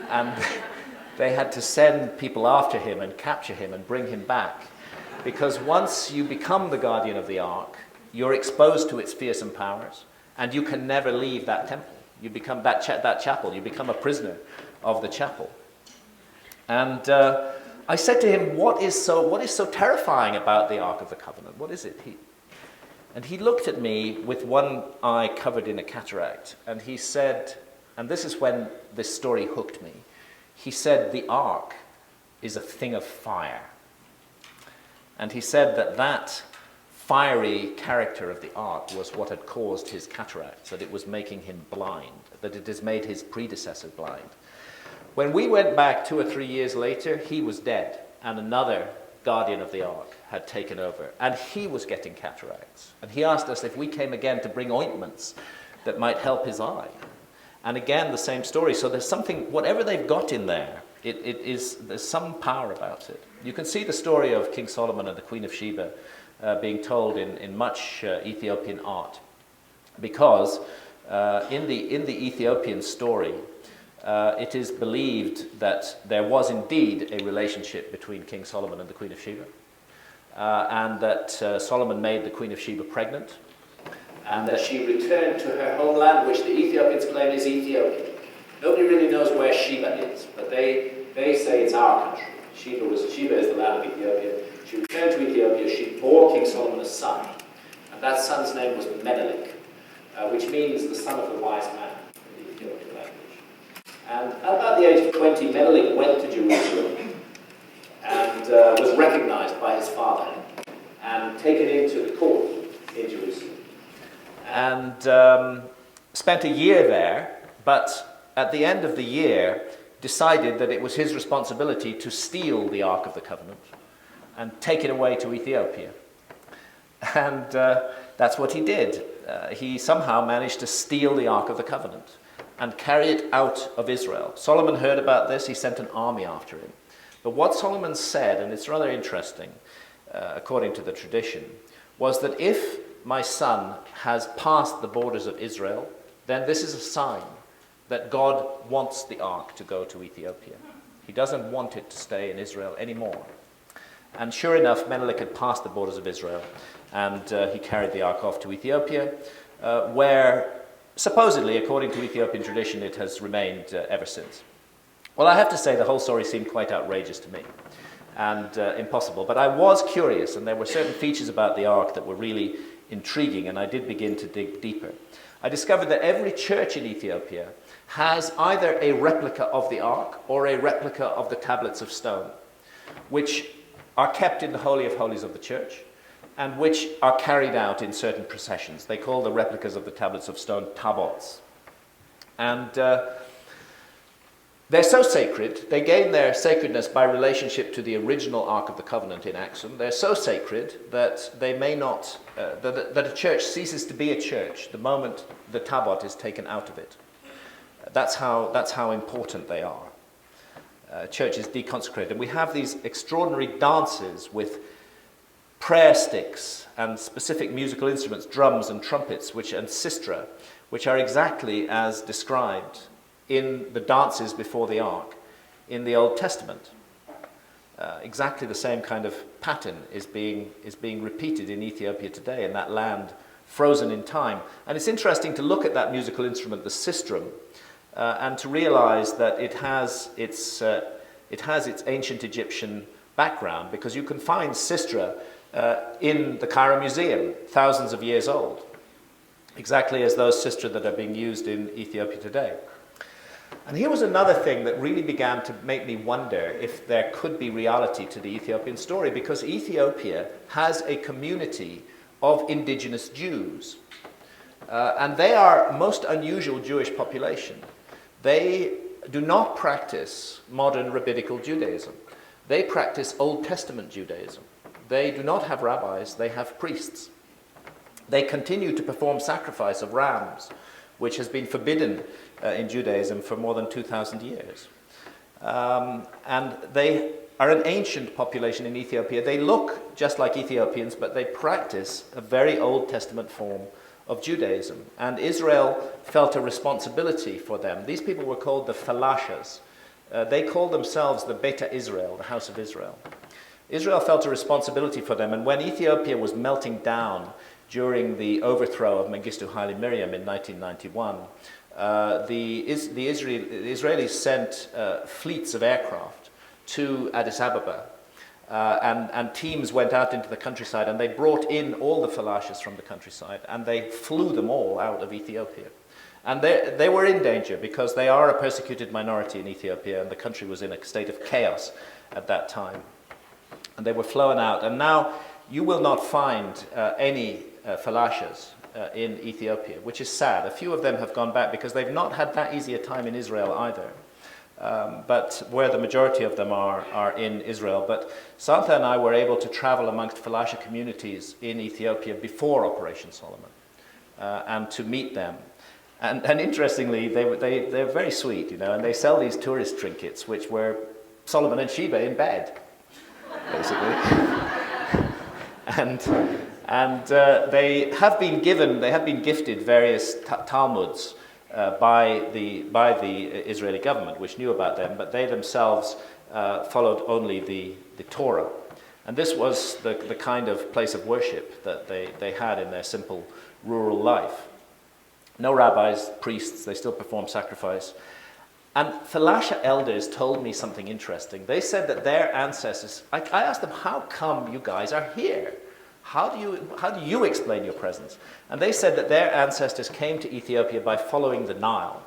And they had to send people after him and capture him and bring him back. Because once you become the guardian of the Ark, you're exposed to its fearsome powers, and you can never leave that temple. You become that chapel. You become a prisoner of the chapel. And I said to him, what is so terrifying about the Ark of the Covenant? What is it? And he looked at me with one eye covered in a cataract, and he said, and this is when this story hooked me, he said, the Ark is a thing of fire. And he said that fiery character of the Ark was what had caused his cataracts, that it was making him blind, that it has made his predecessor blind. When we went back 2 or 3 years later, he was dead, and another guardian of the Ark had taken over, and he was getting cataracts. And he asked us if we came again to bring ointments that might help his eye. And again, the same story. So there's something, whatever they've got in there, there's some power about it. You can see the story of King Solomon and the Queen of Sheba being told in much Ethiopian art, because in the Ethiopian story, it is believed that there was indeed a relationship between King Solomon and the Queen of Sheba, and that Solomon made the Queen of Sheba pregnant, and that she returned to her homeland, which the Ethiopians claim is Ethiopia. Nobody really knows where Sheba is, but they say it's our country. Sheba is the land of Ethiopia. She returned to Ethiopia. She bore King Solomon a son, and that son's name was Menelik, which means the son of the wise man in the Ethiopian language. And at about the age of 20, Menelik went to Jerusalem and was recognized by his father. and taken into the court in Jerusalem. And spent a year there, but at the end of the year decided that it was his responsibility to steal the Ark of the Covenant and take it away to Ethiopia. And that's what he did. He somehow managed to steal the Ark of the Covenant and carry it out of Israel. Solomon heard about this. He sent an army after him. But what Solomon said, and it's rather interesting, according to the tradition, was that if my son has passed the borders of Israel, then this is a sign that God wants the ark to go to Ethiopia. He doesn't want it to stay in Israel anymore. And sure enough, Menelik had passed the borders of Israel, and he carried the ark off to Ethiopia, where supposedly, according to Ethiopian tradition, it has remained ever since. Well, I have to say the whole story seemed quite outrageous to me and impossible, but I was curious, and there were certain features about the ark that were really intriguing, and I did begin to dig deeper. I discovered that every church in Ethiopia has either a replica of the ark or a replica of the tablets of stone, which are kept in the Holy of Holies of the church and which are carried out in certain processions. They call the replicas of the tablets of stone tabots. And they're so sacred, they gain their sacredness by relationship to the original Ark of the Covenant in Axum. They're so sacred that they may not, that a church ceases to be a church the moment the tabot is taken out of it. That's how important they are. Church is deconsecrated. And we have these extraordinary dances with prayer sticks and specific musical instruments, drums and trumpets, and sistra, which are exactly as described in the dances before the ark in the Old Testament. Exactly the same kind of pattern is being repeated in Ethiopia today, in that land frozen in time. And it's interesting to look at that musical instrument, the sistrum, and to realize that it has its ancient Egyptian background, because you can find sistra in the Cairo Museum, thousands of years old, exactly as those sistra that are being used in Ethiopia today. And here was another thing that really began to make me wonder if there could be reality to the Ethiopian story, because Ethiopia has a community of indigenous Jews. And they are a most unusual Jewish population. They do not practice modern rabbinical Judaism. They practice Old Testament Judaism. They do not have rabbis, they have priests. They continue to perform sacrifice of rams, which has been forbidden in Judaism for more than 2,000 years. And they are an ancient population in Ethiopia. They look just like Ethiopians, but they practice a very Old Testament form of Judaism. And Israel felt a responsibility for them. These people were called the Falashas. They called themselves the Beta Israel, the House of Israel. Israel felt a responsibility for them, and when Ethiopia was melting down during the overthrow of Mengistu Haile Mariam in 1991, the Israelis sent fleets of aircraft to Addis Ababa, and teams went out into the countryside, and they brought in all the Falashas from the countryside, and they flew them all out of Ethiopia. And they were in danger because they are a persecuted minority in Ethiopia, and the country was in a state of chaos at that time. And they were flown out, and now you will not find any Falashas in Ethiopia, which is sad. A few of them have gone back because they've not had that easy a time in Israel either. But where the majority of them are in Israel. But Santa and I were able to travel amongst Falasha communities in Ethiopia before Operation Solomon, and to meet them. And interestingly, they're very sweet, and they sell these tourist trinkets, which were Solomon and Sheba in bed, basically. and they have been gifted various Talmuds by the Israeli government, which knew about them, but they themselves followed only the Torah. And this was the kind of place of worship that they had in their simple rural life. No rabbis, priests, they still perform sacrifice. And Falasha elders told me something interesting. They said that their ancestors, I asked them, how come you guys are here? How do you explain your presence? And they said that their ancestors came to Ethiopia by following the Nile,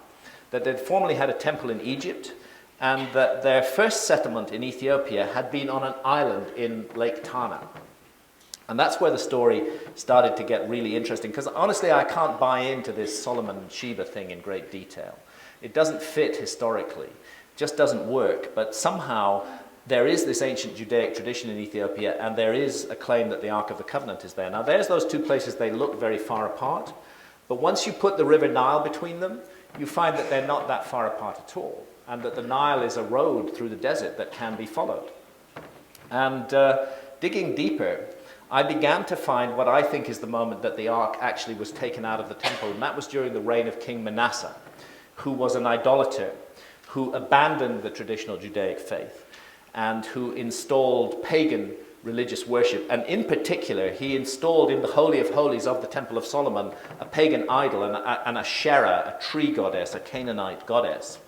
that they'd formerly had a temple in Egypt, and that their first settlement in Ethiopia had been on an island in Lake Tana. And that's where the story started to get really interesting, because honestly I can't buy into this Solomon Sheba thing in great detail. It doesn't fit historically, it just doesn't work, but somehow there is this ancient Judaic tradition in Ethiopia, and there is a claim that the Ark of the Covenant is there. Now there's those two places, they look very far apart, but once you put the River Nile between them, you find that they're not that far apart at all, and that the Nile is a road through the desert that can be followed. And digging deeper, I began to find what I think is the moment that the Ark actually was taken out of the temple, and that was during the reign of King Manasseh, who was an idolater, who abandoned the traditional Judaic faith, and who installed pagan religious worship. And in particular, he installed in the Holy of Holies of the Temple of Solomon a pagan idol, an Asherah, a tree goddess, a Canaanite goddess.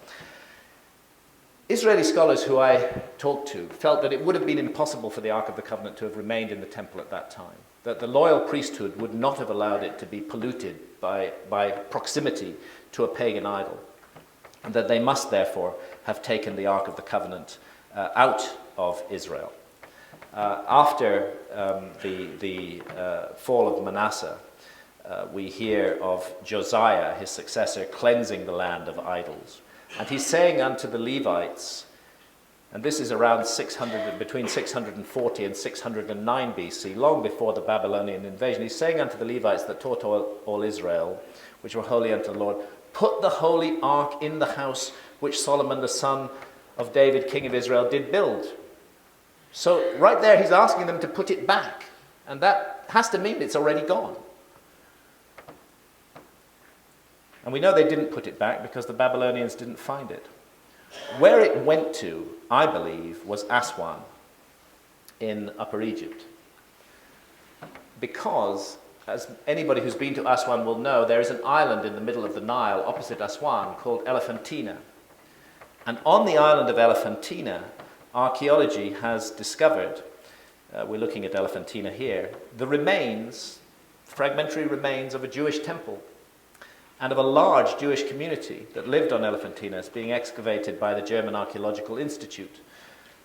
Israeli scholars who I talked to felt that it would have been impossible for the Ark of the Covenant to have remained in the temple at that time, that the loyal priesthood would not have allowed it to be polluted by proximity to a pagan idol, and that they must therefore have taken the Ark of the Covenant out of Israel. After the fall of Manasseh, we hear of Josiah, his successor, cleansing the land of idols. And he's saying unto the Levites, and this is around between 640 and 609 BC, long before the Babylonian invasion, he's saying unto the Levites that taught all Israel, which were holy unto the Lord, put the holy ark in the house which Solomon the son of David, king of Israel, did build. So right there he's asking them to put it back, and that has to mean it's already gone. And we know they didn't put it back because the Babylonians didn't find it. Where it went to, I believe, was Aswan in Upper Egypt. Because, as anybody who's been to Aswan will know, there is an island in the middle of the Nile opposite Aswan called Elephantina. And on the island of Elephantina, archaeology has discovered, we're looking at Elephantina here, the remains, fragmentary remains of a Jewish temple and of a large Jewish community that lived on Elephantina. It's being excavated by the German Archaeological Institute.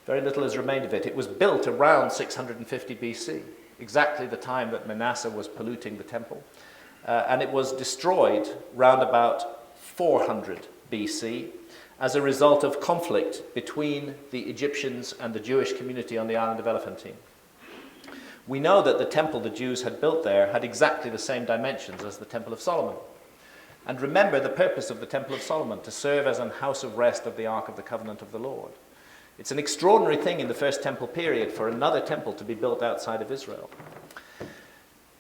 Very little has remained of it. It was built around 650 BC, exactly the time that Manasseh was polluting the temple. And it was destroyed round about 400 BC as a result of conflict between the Egyptians and the Jewish community on the island of Elephantine. We know that the temple the Jews had built there had exactly the same dimensions as the Temple of Solomon. And remember the purpose of the Temple of Solomon, to serve as an house of rest of the Ark of the Covenant of the Lord. It's an extraordinary thing in the First Temple period for another temple to be built outside of Israel.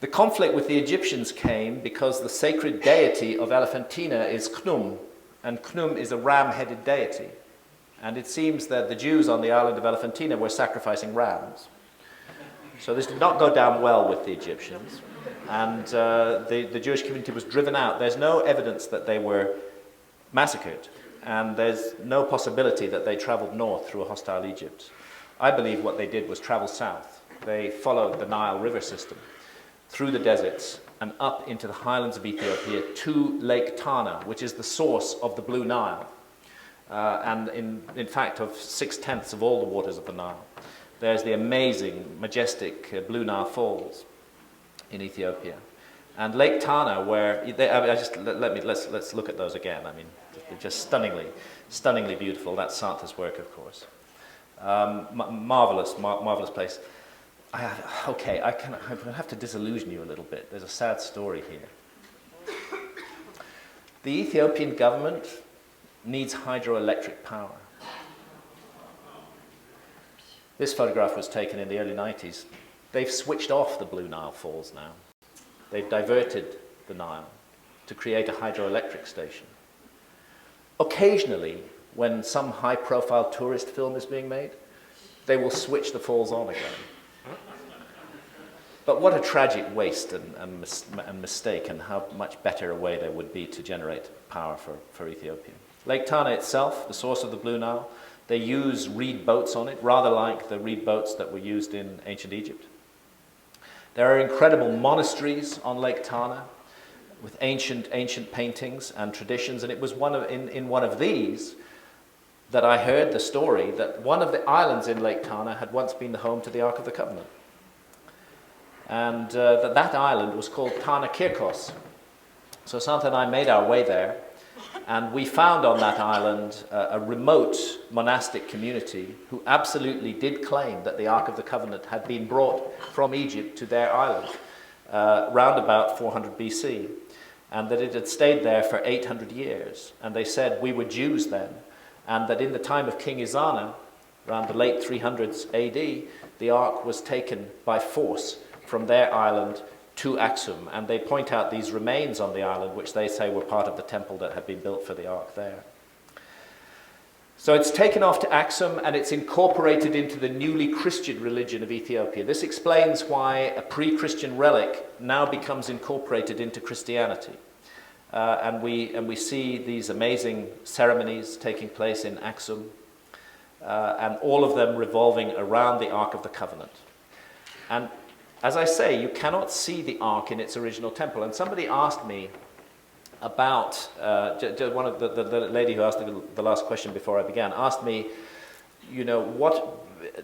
The conflict with the Egyptians came because the sacred deity of Elephantina is Khnum, and Khnum is a ram-headed deity. And it seems that the Jews on the island of Elephantina were sacrificing rams. So this did not go down well with the Egyptians. And the Jewish community was driven out. There's no evidence that they were massacred, and there's no possibility that they traveled north through a hostile Egypt. I believe what they did was travel south. They followed the Nile River system through the deserts and up into the highlands of Ethiopia to Lake Tana, which is the source of the Blue Nile, and in fact of 6/10 of all the waters of the Nile. There's the amazing, majestic Blue Nile Falls in Ethiopia, and Lake Tana, where let's look at those again. I mean, they're just stunningly beautiful. That's Santa's work, of course. Marvelous place. I have to disillusion you a little bit. There's a sad story here. The Ethiopian government needs hydroelectric power. This photograph was taken in the early 90s. They've switched off the Blue Nile Falls now. They've diverted the Nile to create a hydroelectric station. Occasionally, when some high-profile tourist film is being made, they will switch the falls on again. But what a tragic waste and mistake, and how much better a way there would be to generate power for Ethiopia. Lake Tana itself, the source of the Blue Nile, they use reed boats on it, rather like the reed boats that were used in ancient Egypt. There are incredible monasteries on Lake Tana with ancient paintings and traditions, and it was in one of these that I heard the story that one of the islands in Lake Tana had once been the home to the Ark of the Covenant. And that island was called Tana. So Santa and I made our way there, and we found on that island a remote monastic community who absolutely did claim that the Ark of the Covenant had been brought from Egypt to their island round about 400 BC, and that it had stayed there for 800 years. And they said we were Jews then, and that in the time of King Izana, around the late 300s AD, the Ark was taken by force from their island to Axum, and they point out these remains on the island, which they say were part of the temple that had been built for the Ark there. So it's taken off to Axum, and it's incorporated into the newly Christian religion of Ethiopia. This explains why a pre-Christian relic now becomes incorporated into Christianity. And we see these amazing ceremonies taking place in Axum, and all of them revolving around the Ark of the Covenant. And as I say, you cannot see the Ark in its original temple. And somebody asked me about, one of the lady who asked the last question before I began, asked me, you know,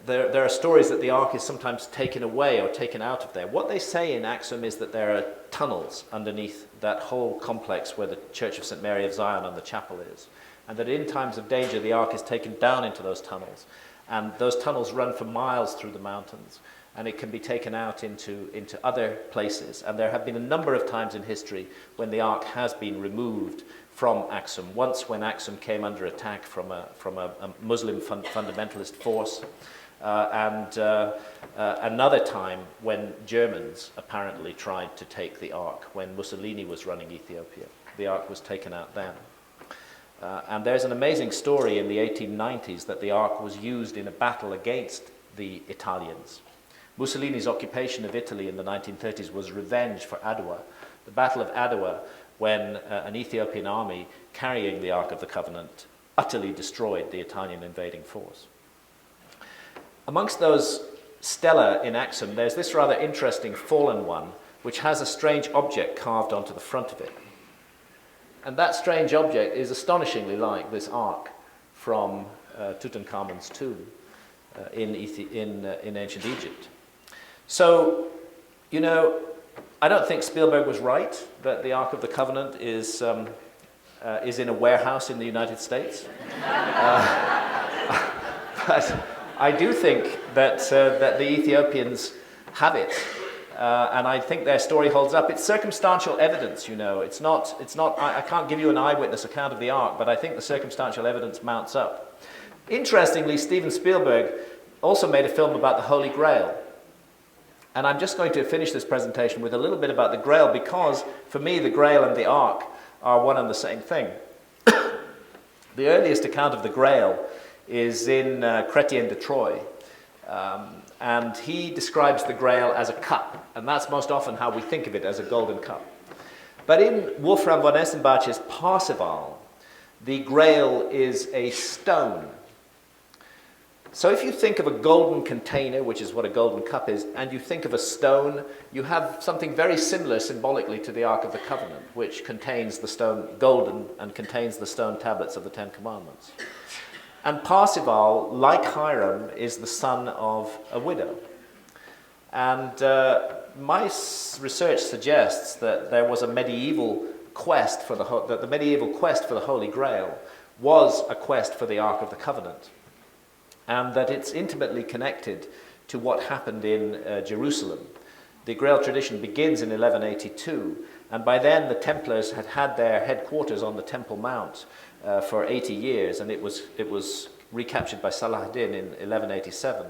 there are stories that the Ark is sometimes taken away or taken out of there. What they say in Axum is that there are tunnels underneath that whole complex where the Church of St. Mary of Zion and the chapel is, and that in times of danger the Ark is taken down into those tunnels, and those tunnels run for miles through the mountains, and it can be taken out into other places. And there have been a number of times in history when the Ark has been removed from Axum. Once when Axum came under attack from a Muslim fundamentalist force, and another time when Germans apparently tried to take the Ark when Mussolini was running Ethiopia. The Ark was taken out then. And there's an amazing story in the 1890s that the Ark was used in a battle against the Italians. Mussolini's occupation of Italy in the 1930s was revenge for Adwa, the Battle of Adwa, when an Ethiopian army carrying the Ark of the Covenant utterly destroyed the Italian invading force. Amongst those stela in Axum, there's this rather interesting fallen one, which has a strange object carved onto the front of it. And that strange object is astonishingly like this Ark from Tutankhamun's tomb in ancient Egypt. So, you know, I don't think Spielberg was right that the Ark of the Covenant is in a warehouse in the United States. But I do think that the Ethiopians have it, and I think their story holds up. It's circumstantial evidence, you know. It's not. I can't give you an eyewitness account of the Ark, but I think the circumstantial evidence mounts up. Interestingly, Steven Spielberg also made a film about the Holy Grail. And I'm just going to finish this presentation with a little bit about the Grail, because for me the Grail and the Ark are one and the same thing. The earliest account of the Grail is in Chrétien de Troyes, and he describes the Grail as a cup, and that's most often how we think of it, as a golden cup. But in Wolfram von Eschenbach's Parzival, the Grail is a stone. So if you think of a golden container, which is what a golden cup is, and you think of a stone, you have something very similar symbolically to the Ark of the Covenant, which contains the stone, golden, and contains the stone tablets of the Ten Commandments. And Parzival, like Hiram, is the son of a widow. And my research suggests that there was a medieval quest for that the medieval quest for the Holy Grail was a quest for the Ark of the Covenant, and that it's intimately connected to what happened in Jerusalem. The Grail tradition begins in 1182, and by then the Templars had had their headquarters on the Temple Mount for 80 years, and it was recaptured by Saladin in 1187.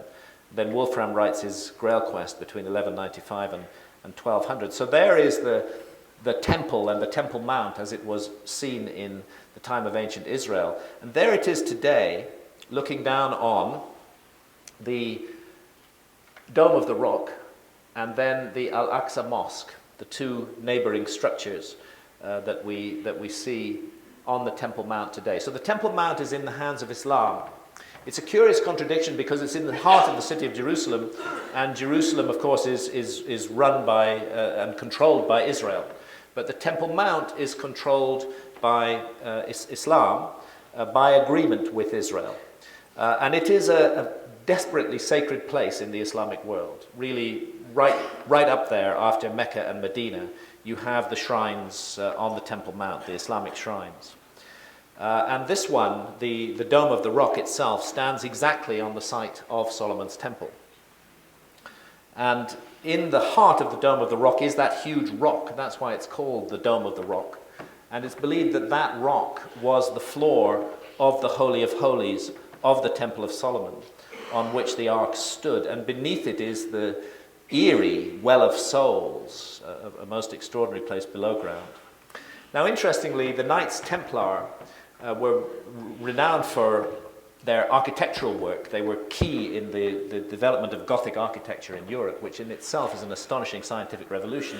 Then Wolfram writes his Grail quest between 1195 and 1200. So there is the temple and the Temple Mount as it was seen in the time of ancient Israel. And there it is today, looking down on the Dome of the Rock and then the Al-Aqsa Mosque, the two neighboring structures that we see on the Temple Mount today. So the Temple Mount is in the hands of Islam. It's a curious contradiction because it's in the heart of the city of Jerusalem, and Jerusalem, of course, is run by and controlled by Israel. But the Temple Mount is controlled by Islam by agreement with Israel. And it is a desperately sacred place in the Islamic world, really right up there after Mecca and Medina, you have the shrines on the Temple Mount, the Islamic shrines. And this one, the Dome of the Rock itself, stands exactly on the site of Solomon's temple. And in the heart of the Dome of the Rock is that huge rock. That's why it's called the Dome of the Rock. And it's believed that that rock was the floor of the Holy of Holies of the Temple of Solomon, on which the Ark stood. And beneath it is the eerie Well of Souls, a most extraordinary place below ground. Now, interestingly, the Knights Templar were renowned for their architectural work. They were key in the development of Gothic architecture in Europe, which in itself is an astonishing scientific revolution.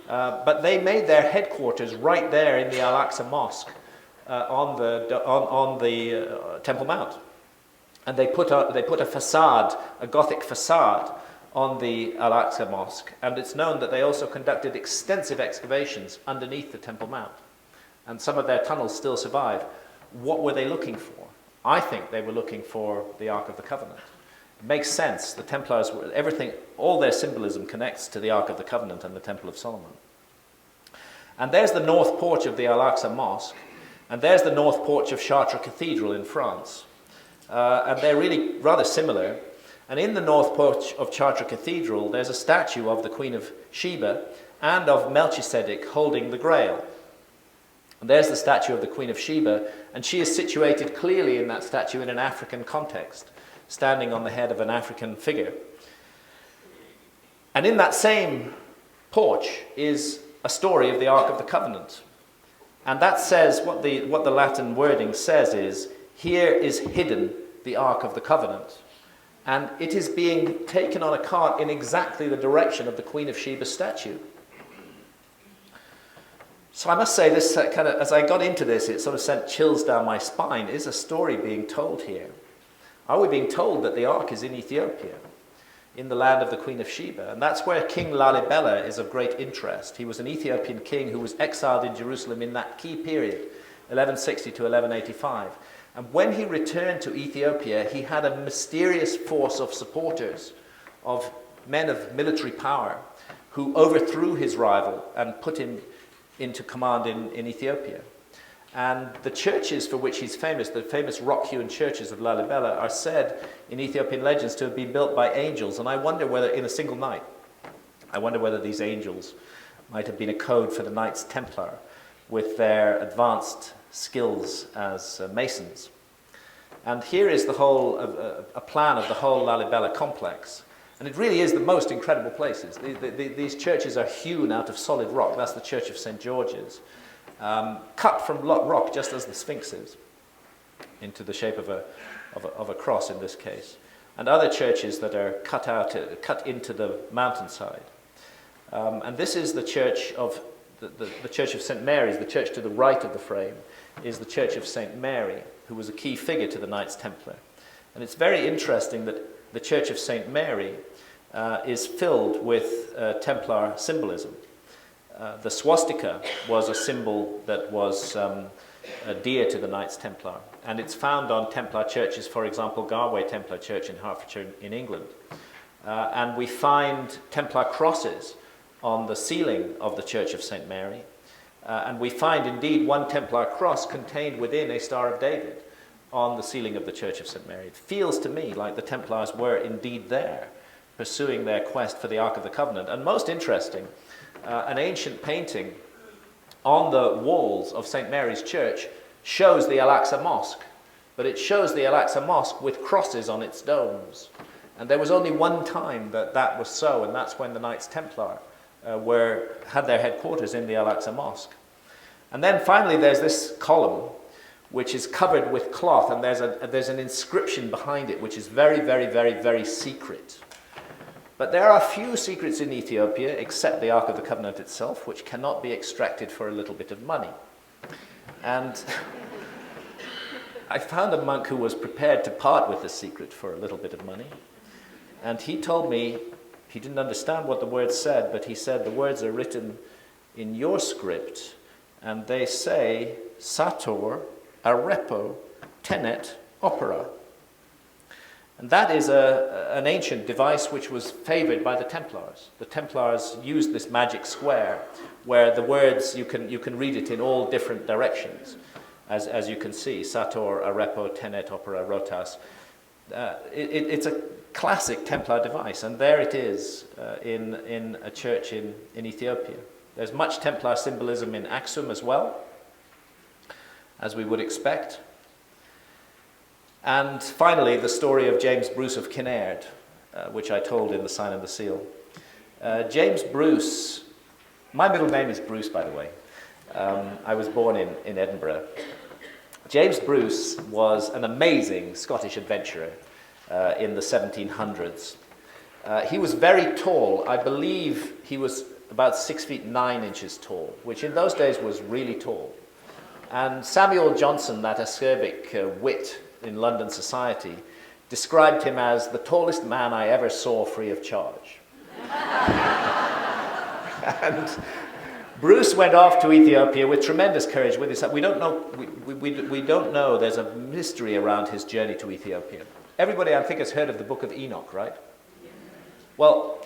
But they made their headquarters right there in the Al-Aqsa Mosque on the Temple Mount. And they put a facade, a Gothic facade, on the Al-Aqsa Mosque. And it's known that they also conducted extensive excavations underneath the Temple Mount. And some of their tunnels still survive. What were they looking for? I think they were looking for the Ark of the Covenant. It makes sense. The Templars, everything, all their symbolism connects to the Ark of the Covenant and the Temple of Solomon. And there's the north porch of the Al-Aqsa Mosque, and there's the north porch of Chartres Cathedral in France. And they're really rather similar. And in the north porch of Chartres Cathedral, there's a statue of the Queen of Sheba and of Melchizedek holding the Grail. And there's the statue of the Queen of Sheba, and she is situated clearly in that statue in an African context, standing on the head of an African figure. And in that same porch is a story of the Ark of the Covenant. And that says, what the Latin wording says is, here is hidden the Ark of the Covenant. And it is being taken on a cart in exactly the direction of the Queen of Sheba's statue. So I must say, this kind of, as I got into this, it sort of sent chills down my spine. Is a story being told here? Are we being told that the Ark is in Ethiopia, in the land of the Queen of Sheba? And that's where King Lalibela is of great interest. He was an Ethiopian king who was exiled in Jerusalem in that key period, 1160 to 1185. And when he returned to Ethiopia, he had a mysterious force of supporters, of men of military power, who overthrew his rival and put him into command in Ethiopia. And the churches for which he's famous, the famous rock-hewn churches of Lalibela, are said in Ethiopian legends to have been built by angels. And I wonder whether, in a single night, I wonder whether these angels might have been a code for the Knights Templar with their advanced skills as masons. And here is the whole, a plan of the whole Lalibela complex. And it really is the most incredible places. These churches are hewn out of solid rock. That's the Church of St. George's. Cut from rock, just as the Sphinx is, into the shape of a cross in this case. And other churches that are cut into the mountainside. And this is the church of the Church of St. Mary's. The church to the right of the frame is the Church of St. Mary, who was a key figure to the Knights Templar. And it's very interesting that the Church of St. Mary is filled with Templar symbolism. The swastika was a symbol that was dear to the Knights Templar, and it's found on Templar churches, for example, Garway Templar Church in Hertfordshire in England. And we find Templar crosses on the ceiling of the Church of St. Mary, and we find indeed one Templar cross contained within a Star of David on the ceiling of the Church of St. Mary. It feels to me like the Templars were indeed there, pursuing their quest for the Ark of the Covenant. And most interesting, an ancient painting on the walls of St. Mary's Church shows the Al-Aqsa Mosque, but it shows the Al-Aqsa Mosque with crosses on its domes. And there was only one time that was so, and that's when the Knights Templar had their headquarters in the Al-Aqsa Mosque. And then finally there's this column which is covered with cloth, and there's an inscription behind it which is very, very, very, very secret. But there are few secrets in Ethiopia except the Ark of the Covenant itself, which cannot be extracted for a little bit of money. And I found a monk who was prepared to part with the secret for a little bit of money. And he told me, he didn't understand what the words said, but he said the words are written in your script, and they say, Sator, Arepo, Tenet, Opera. And that is an ancient device which was favored by the Templars. The Templars used this magic square where the words, you can read it in all different directions, as you can see, Sator, Arepo, Tenet, Opera, Rotas. It's a classic Templar device, and there it is in a church in Ethiopia. There's much Templar symbolism in Axum as well, as we would expect. And finally, the story of James Bruce of Kinnaird, which I told in The Sign and the Seal. James Bruce, my middle name is Bruce, by the way. I was born in Edinburgh. James Bruce was an amazing Scottish adventurer in the 1700s. He was very tall. I believe he was about 6 feet 9 inches tall, which in those days was really tall. And Samuel Johnson, that acerbic wit in London society, described him as the tallest man I ever saw free of charge. And Bruce went off to Ethiopia with tremendous courage with his. We don't know. We don't know. There's a mystery around his journey to Ethiopia. Everybody, I think, has heard of the Book of Enoch, right? Well,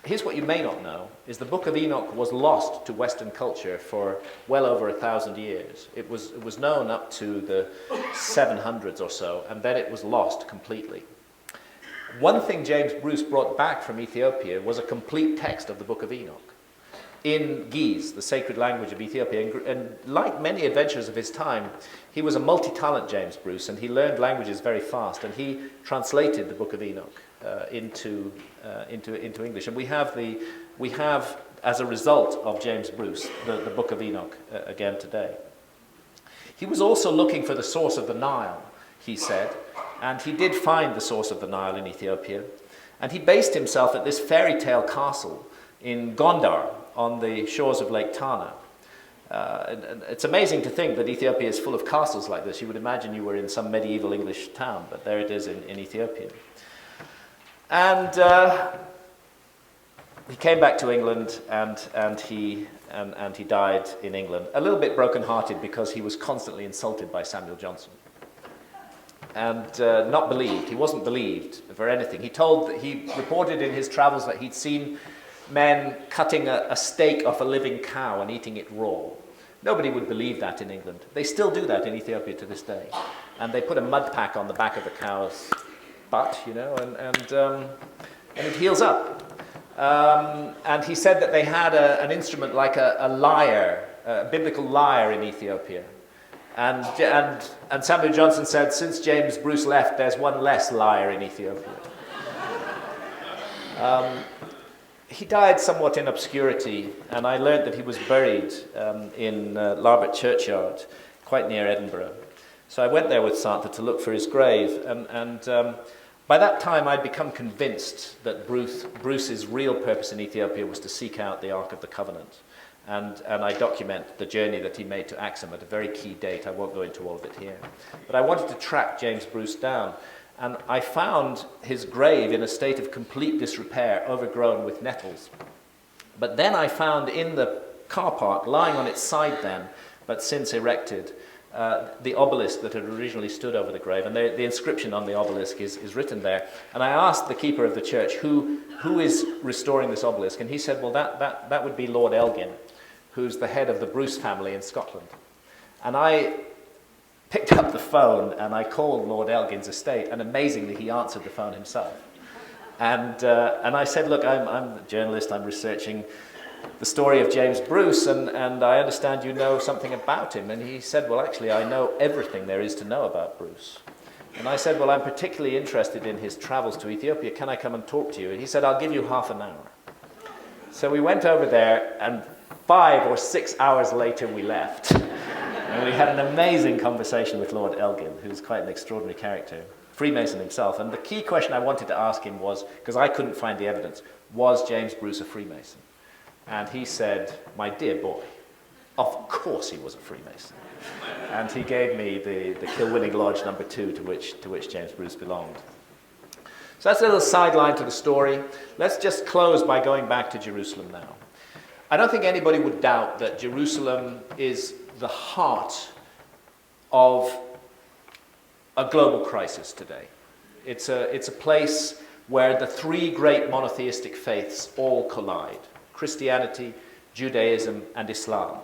here's what you may not know: is the Book of Enoch was lost to Western culture for well over 1,000 years. It was known up to the 700s or so, and then it was lost completely. One thing James Bruce brought back from Ethiopia was a complete text of the Book of Enoch in Ge'ez, the sacred language of Ethiopia. And like many adventurers of his time, he was a multi-talent, James Bruce, and he learned languages very fast, and he translated the Book of Enoch into English. And we have, as a result of James Bruce, the Book of Enoch again today. He was also looking for the source of the Nile, he said, and he did find the source of the Nile in Ethiopia. And he based himself at this fairy tale castle in Gondar, on the shores of Lake Tana. And it's amazing to think that Ethiopia is full of castles like this. You would imagine you were in some medieval English town, but there it is in Ethiopia. And he came back to England, and he died in England, a little bit broken-hearted because he was constantly insulted by Samuel Johnson, and not believed. He wasn't believed for anything. He reported in his travels that he'd seen men cutting a steak off a living cow and eating it raw. Nobody would believe that in England. They still do that in Ethiopia to this day. And they put a mud pack on the back of the cow's butt, and it heals up. And he said that they had an instrument like a lyre, a biblical lyre in Ethiopia. And Samuel Johnson said, since James Bruce left, there's one less lyre in Ethiopia. He died somewhat in obscurity, and I learned that he was buried in Larbert Churchyard, quite near Edinburgh. So I went there with Santa to look for his grave, and by that time I'd become convinced that Bruce's real purpose in Ethiopia was to seek out the Ark of the Covenant. And I document the journey that he made to Axum at a very key date. I won't go into all of it here. But I wanted to track James Bruce down. And I found his grave in a state of complete disrepair, overgrown with nettles. But then I found in the car park, lying on its side then, but since erected, the obelisk that had originally stood over the grave. And the inscription on the obelisk is written there. And I asked the keeper of the church, who is restoring this obelisk? And he said, well, that would be Lord Elgin, who's the head of the Bruce family in Scotland. And I picked up the phone and I called Lord Elgin's estate, and amazingly he answered the phone himself. And I said, look, I'm a journalist, I'm researching the story of James Bruce, and I understand you know something about him. And he said, well, actually, I know everything there is to know about Bruce. And I said, well, I'm particularly interested in his travels to Ethiopia. Can I come and talk to you? And he said, I'll give you half an hour. So we went over there, and 5 or 6 hours later we left. And we had an amazing conversation with Lord Elgin, who's quite an extraordinary character, Freemason himself. And the key question I wanted to ask him was, because I couldn't find the evidence, was James Bruce a Freemason? And he said, my dear boy, of course he was a Freemason. And he gave me the Kilwinning Lodge number 2 to which James Bruce belonged. So that's a little sideline to the story. Let's just close by going back to Jerusalem now. I don't think anybody would doubt that Jerusalem is the heart of a global crisis today. It's a place where the three great monotheistic faiths all collide: Christianity, Judaism, and Islam.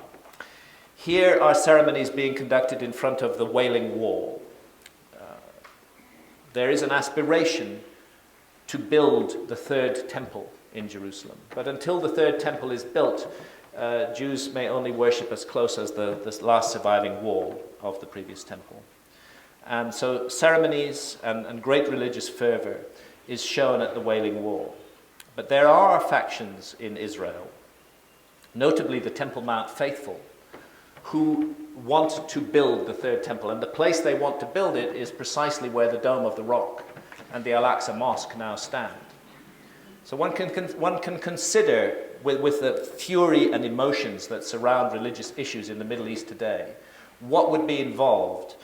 Here are ceremonies being conducted in front of the Wailing Wall. There is an aspiration to build the third temple in Jerusalem. But until the third temple is built, Jews may only worship as close as the last surviving wall of the previous temple. And so ceremonies and great religious fervor is shown at the Wailing Wall. But there are factions in Israel, notably the Temple Mount faithful, who want to build the third temple. And the place they want to build it is precisely where the Dome of the Rock and the Al-Aqsa Mosque now stand. So one can consider, with the fury and emotions that surround religious issues in the Middle East today, what would be involved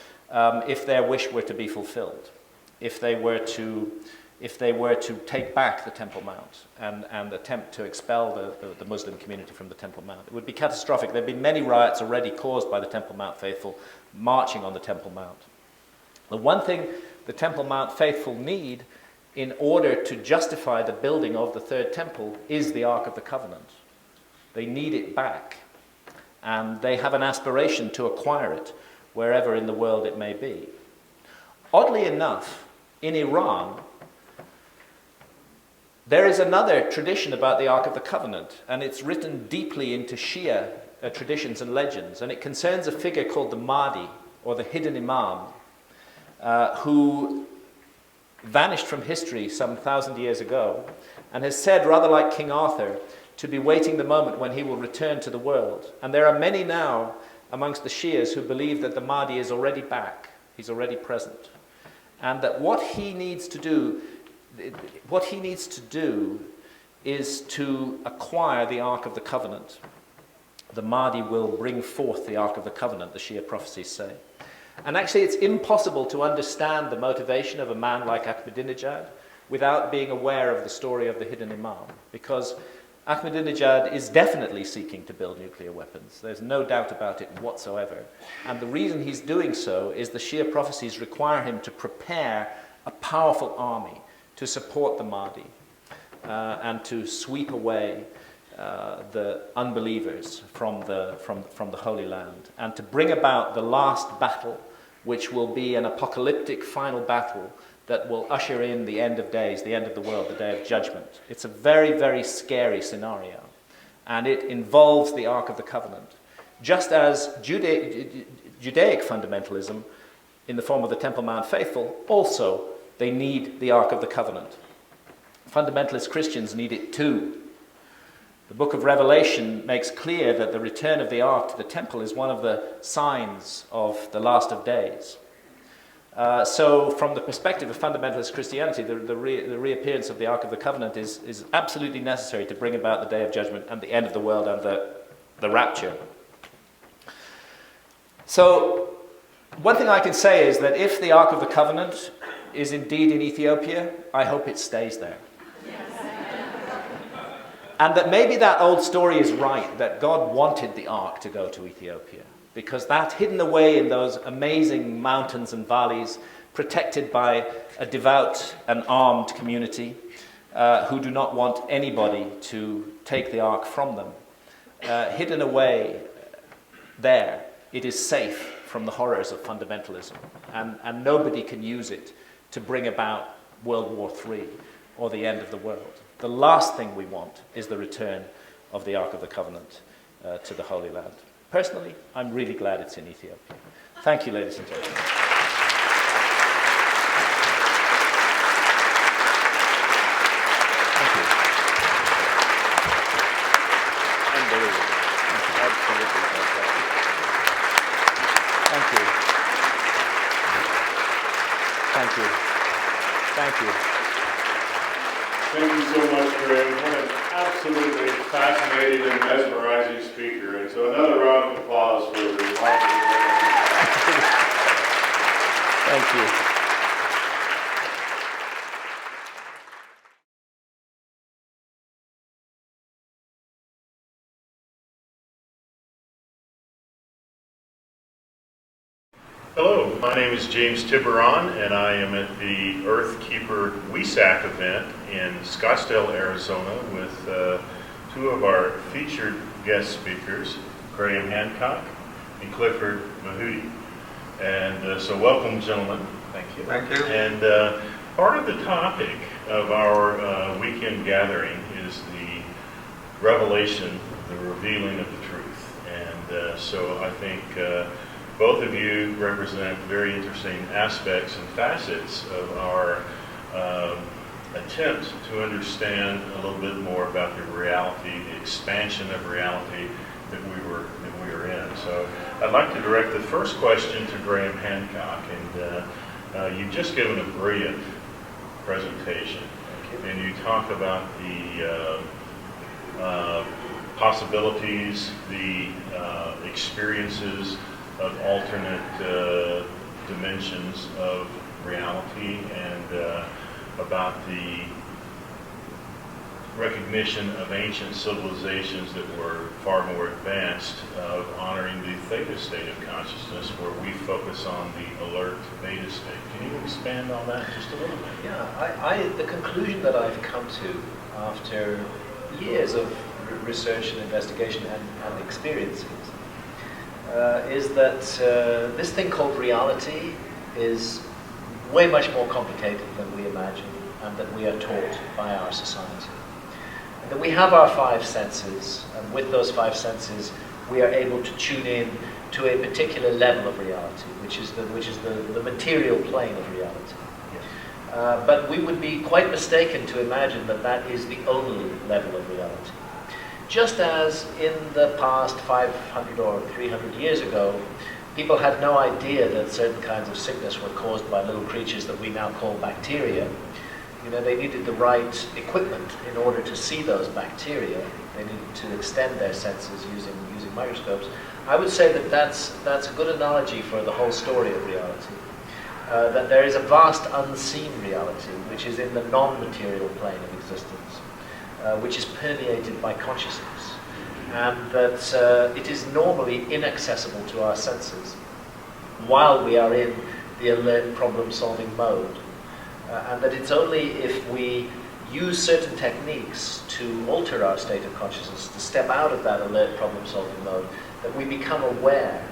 if their wish were to be fulfilled, if they were to take back the Temple Mount and attempt to expel the Muslim community from the Temple Mount. It would be catastrophic. There have been many riots already caused by the Temple Mount faithful marching on the Temple Mount. The one thing the Temple Mount faithful need in order to justify the building of the third temple is the Ark of the Covenant. They need it back, and they have an aspiration to acquire it wherever in the world it may be. Oddly enough, in Iran, there is another tradition about the Ark of the Covenant, and it's written deeply into Shia traditions and legends, and it concerns a figure called the Mahdi, or the hidden Imam, who vanished from history some 1,000 years ago, and has said, rather like King Arthur, to be waiting the moment when he will return to the world. And there are many now amongst the Shias who believe that the Mahdi is already back, he's already present, and that what he needs to do is to acquire the Ark of the Covenant. The Mahdi will bring forth the Ark of the Covenant, the Shia prophecies say. And actually it's impossible to understand the motivation of a man like Ahmadinejad without being aware of the story of the hidden Imam, because Ahmadinejad is definitely seeking to build nuclear weapons. There's no doubt about it whatsoever. And the reason he's doing so is the Shia prophecies require him to prepare a powerful army to support the Mahdi and to sweep away the unbelievers from the Holy Land, and to bring about the last battle, which will be an apocalyptic final battle that will usher in the end of days, the end of the world, the day of judgment. It's a very, very scary scenario, and it involves the Ark of the Covenant. Just as Judaic fundamentalism, in the form of the Temple Mount faithful, also they need the Ark of the Covenant. Fundamentalist Christians need it too. The book of Revelation makes clear that the return of the Ark to the temple is one of the signs of the last of days. So from the perspective of fundamentalist Christianity, the reappearance of the Ark of the Covenant is absolutely necessary to bring about the day of judgment and the end of the world and the rapture. So one thing I can say is that if the Ark of the Covenant is indeed in Ethiopia, I hope it stays there. And that maybe that old story is right, that God wanted the Ark to go to Ethiopia, because that hidden away in those amazing mountains and valleys, protected by a devout and armed community who do not want anybody to take the Ark from them, hidden away there, it is safe from the horrors of fundamentalism, and nobody can use it to bring about World War III or the end of the world. The last thing we want is the return of the Ark of the Covenant to the Holy Land. Personally, I'm really glad it's in Ethiopia. Thank you, ladies and gentlemen. Thank you. Unbelievable. Absolutely fantastic. Thank you. Thank you. Thank you. Thank you so much, Graham. What an absolutely fascinating and mesmerizing speaker. And so another round of applause for the remarkable Graham. Thank you. Hello, my name is James Tyberonn, and I am at the Earth Keeper Wesak event in Scottsdale, Arizona, with two of our featured guest speakers, Graham Hancock and Clifford Mahooty. And so welcome, gentlemen. Thank you. Thank you. And part of the topic of our weekend gathering is the revelation, the revealing of the truth. And so I think both of you represent very interesting aspects and facets of our attempt to understand a little bit more about the reality, the expansion of reality that we were in. So I'd like to direct the first question to Graham Hancock, and you've just given a brilliant presentation, and you talk about the possibilities, the experiences of alternate dimensions of reality, and about the recognition of ancient civilizations that were far more advanced, of honoring the theta state of consciousness, where we focus on the alert beta state. Can you expand on that just a little bit? Yeah, the conclusion that I've come to after years of research and investigation and experiences is that this thing called reality is way much more complicated than we imagine and that we are taught by our society. And that we have our five senses, and with those five senses we are able to tune in to a particular level of reality, which is the material plane of reality. But we would be quite mistaken to imagine that that is the only level of reality. Just as in the past 500 or 300 years ago, people had no idea that certain kinds of sickness were caused by little creatures that we now call bacteria. You know, they needed the right equipment in order to see those bacteria. They needed to extend their senses using microscopes. I would say that that's a good analogy for the whole story of reality. That there is a vast unseen reality, which is in the non-material plane of existence, which is permeated by consciousness, and that it is normally inaccessible to our senses while we are in the alert problem-solving mode, and that it's only if we use certain techniques to alter our state of consciousness, to step out of that alert problem-solving mode, that we become aware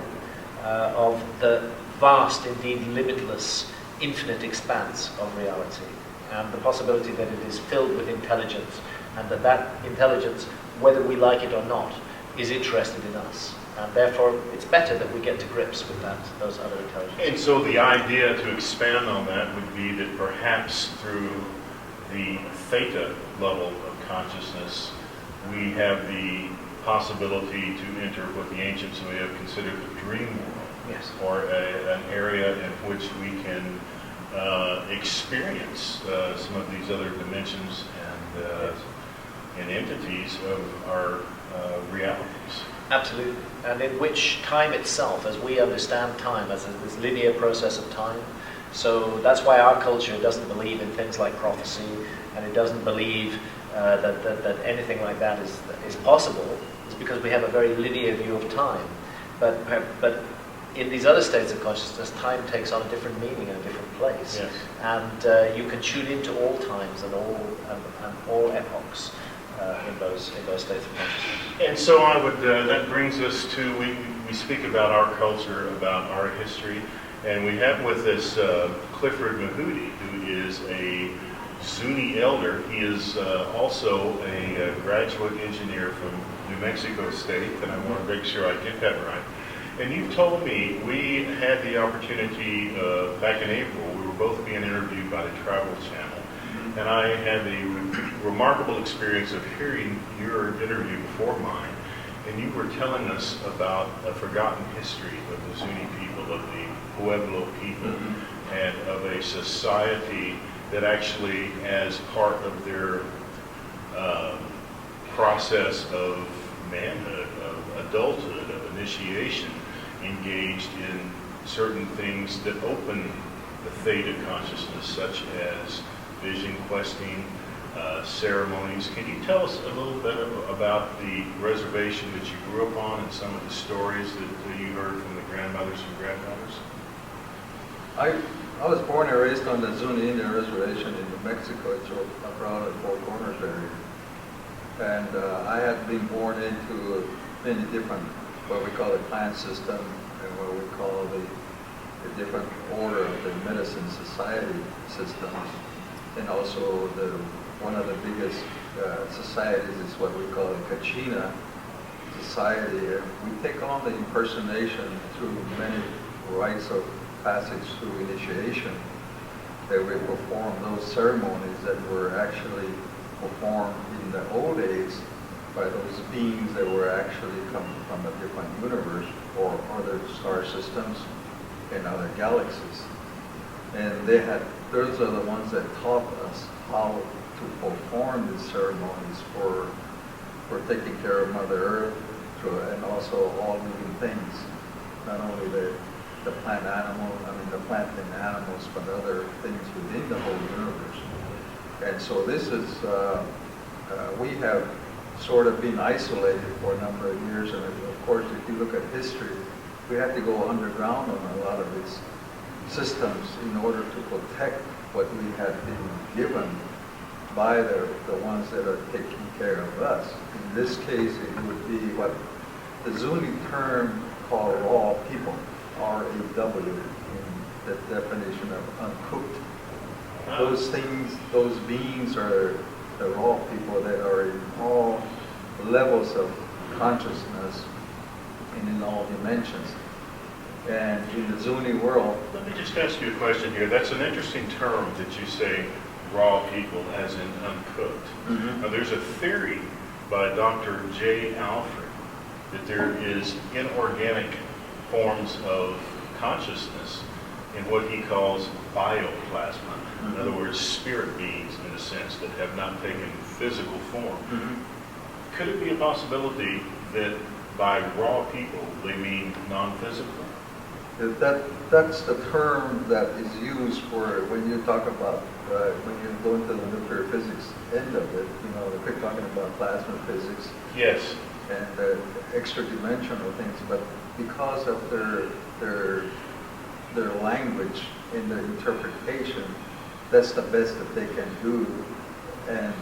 of the vast, indeed limitless, infinite expanse of reality, and the possibility that it is filled with intelligence, and that intelligence, whether we like it or not, is interested in us. And therefore, it's better that we get to grips with those other intelligences. And so the idea, to expand on that, would be that perhaps through the theta level of consciousness, we have the possibility to enter what the ancients may have considered the dream world. Yes. Or an area in which we can experience some of these other dimensions and entities of our realities. Absolutely. And in which time itself, as we understand time as this linear process of time, so that's why our culture doesn't believe in things like prophecy, and it doesn't believe that anything like that is possible. It's because we have a very linear view of time. But in these other states of consciousness, time takes on a different meaning in a different place. Yes. And you can tune into all times and all epochs in those states of consciousness. And so I would. That brings us to we speak about our culture, about our history, and we have with us Clifford Mahooty, who is a Zuni elder. He is also a graduate engineer from New Mexico State, and I want to make sure I get that right. And you told me we had the opportunity back in April. We were both being interviewed by the Travel Channel, and I had the remarkable experience of hearing your interview before mine. And you were telling us about a forgotten history of the Zuni people, of the Pueblo people, and of a society that actually, as part of their process of manhood, of adulthood, of initiation, engaged in certain things that open the theta consciousness, such as vision questing, ceremonies. Can you tell us a little bit about the reservation that you grew up on and some of the stories that you heard from the grandmothers and grandfathers? I was born and raised on the Zuni Indian Reservation in New Mexico. It's around the Four Corners area. And I had been born into many different, what we call the clan system, and what we call the different order of the medicine society systems. And also one of the biggest societies is what we call the Kachina society. And we take on the impersonation through many rites of passage through initiation, that we perform those ceremonies that were actually performed in the old days by those beings that were actually coming from a different universe or other star systems and other galaxies. And those are the ones that taught us how to perform these ceremonies for taking care of Mother Earth and also all living things, not only the plant and animals, but other things within the whole universe. And so this is, we have sort of been isolated for a number of years, and of course if you look at history, we had to go underground on a lot of these systems in order to protect what we had been given by the ones that are taking care of us. In this case, it would be what the Zuni term called raw people, R-A-W, in the definition of uncooked. Those things, those beings are the raw people that are in all levels of consciousness and in all dimensions. And in the Zuni world... Let me just ask you a question here. That's an interesting term that you say, raw people, as in uncooked. Mm-hmm. Now, there's a theory by Dr. J. Alfred that there is inorganic forms of consciousness in what he calls bioplasma. In other words, spirit beings, in a sense, that have not taken physical form. Mm-hmm. Could it be a possibility that by raw people, they mean non-physical? That's the term that is used for when you talk about, when you go into the nuclear physics end of it, they're talking about plasma physics. Yes. And extra dimensional things, but because of their language in their interpretation, that's the best that they can do. And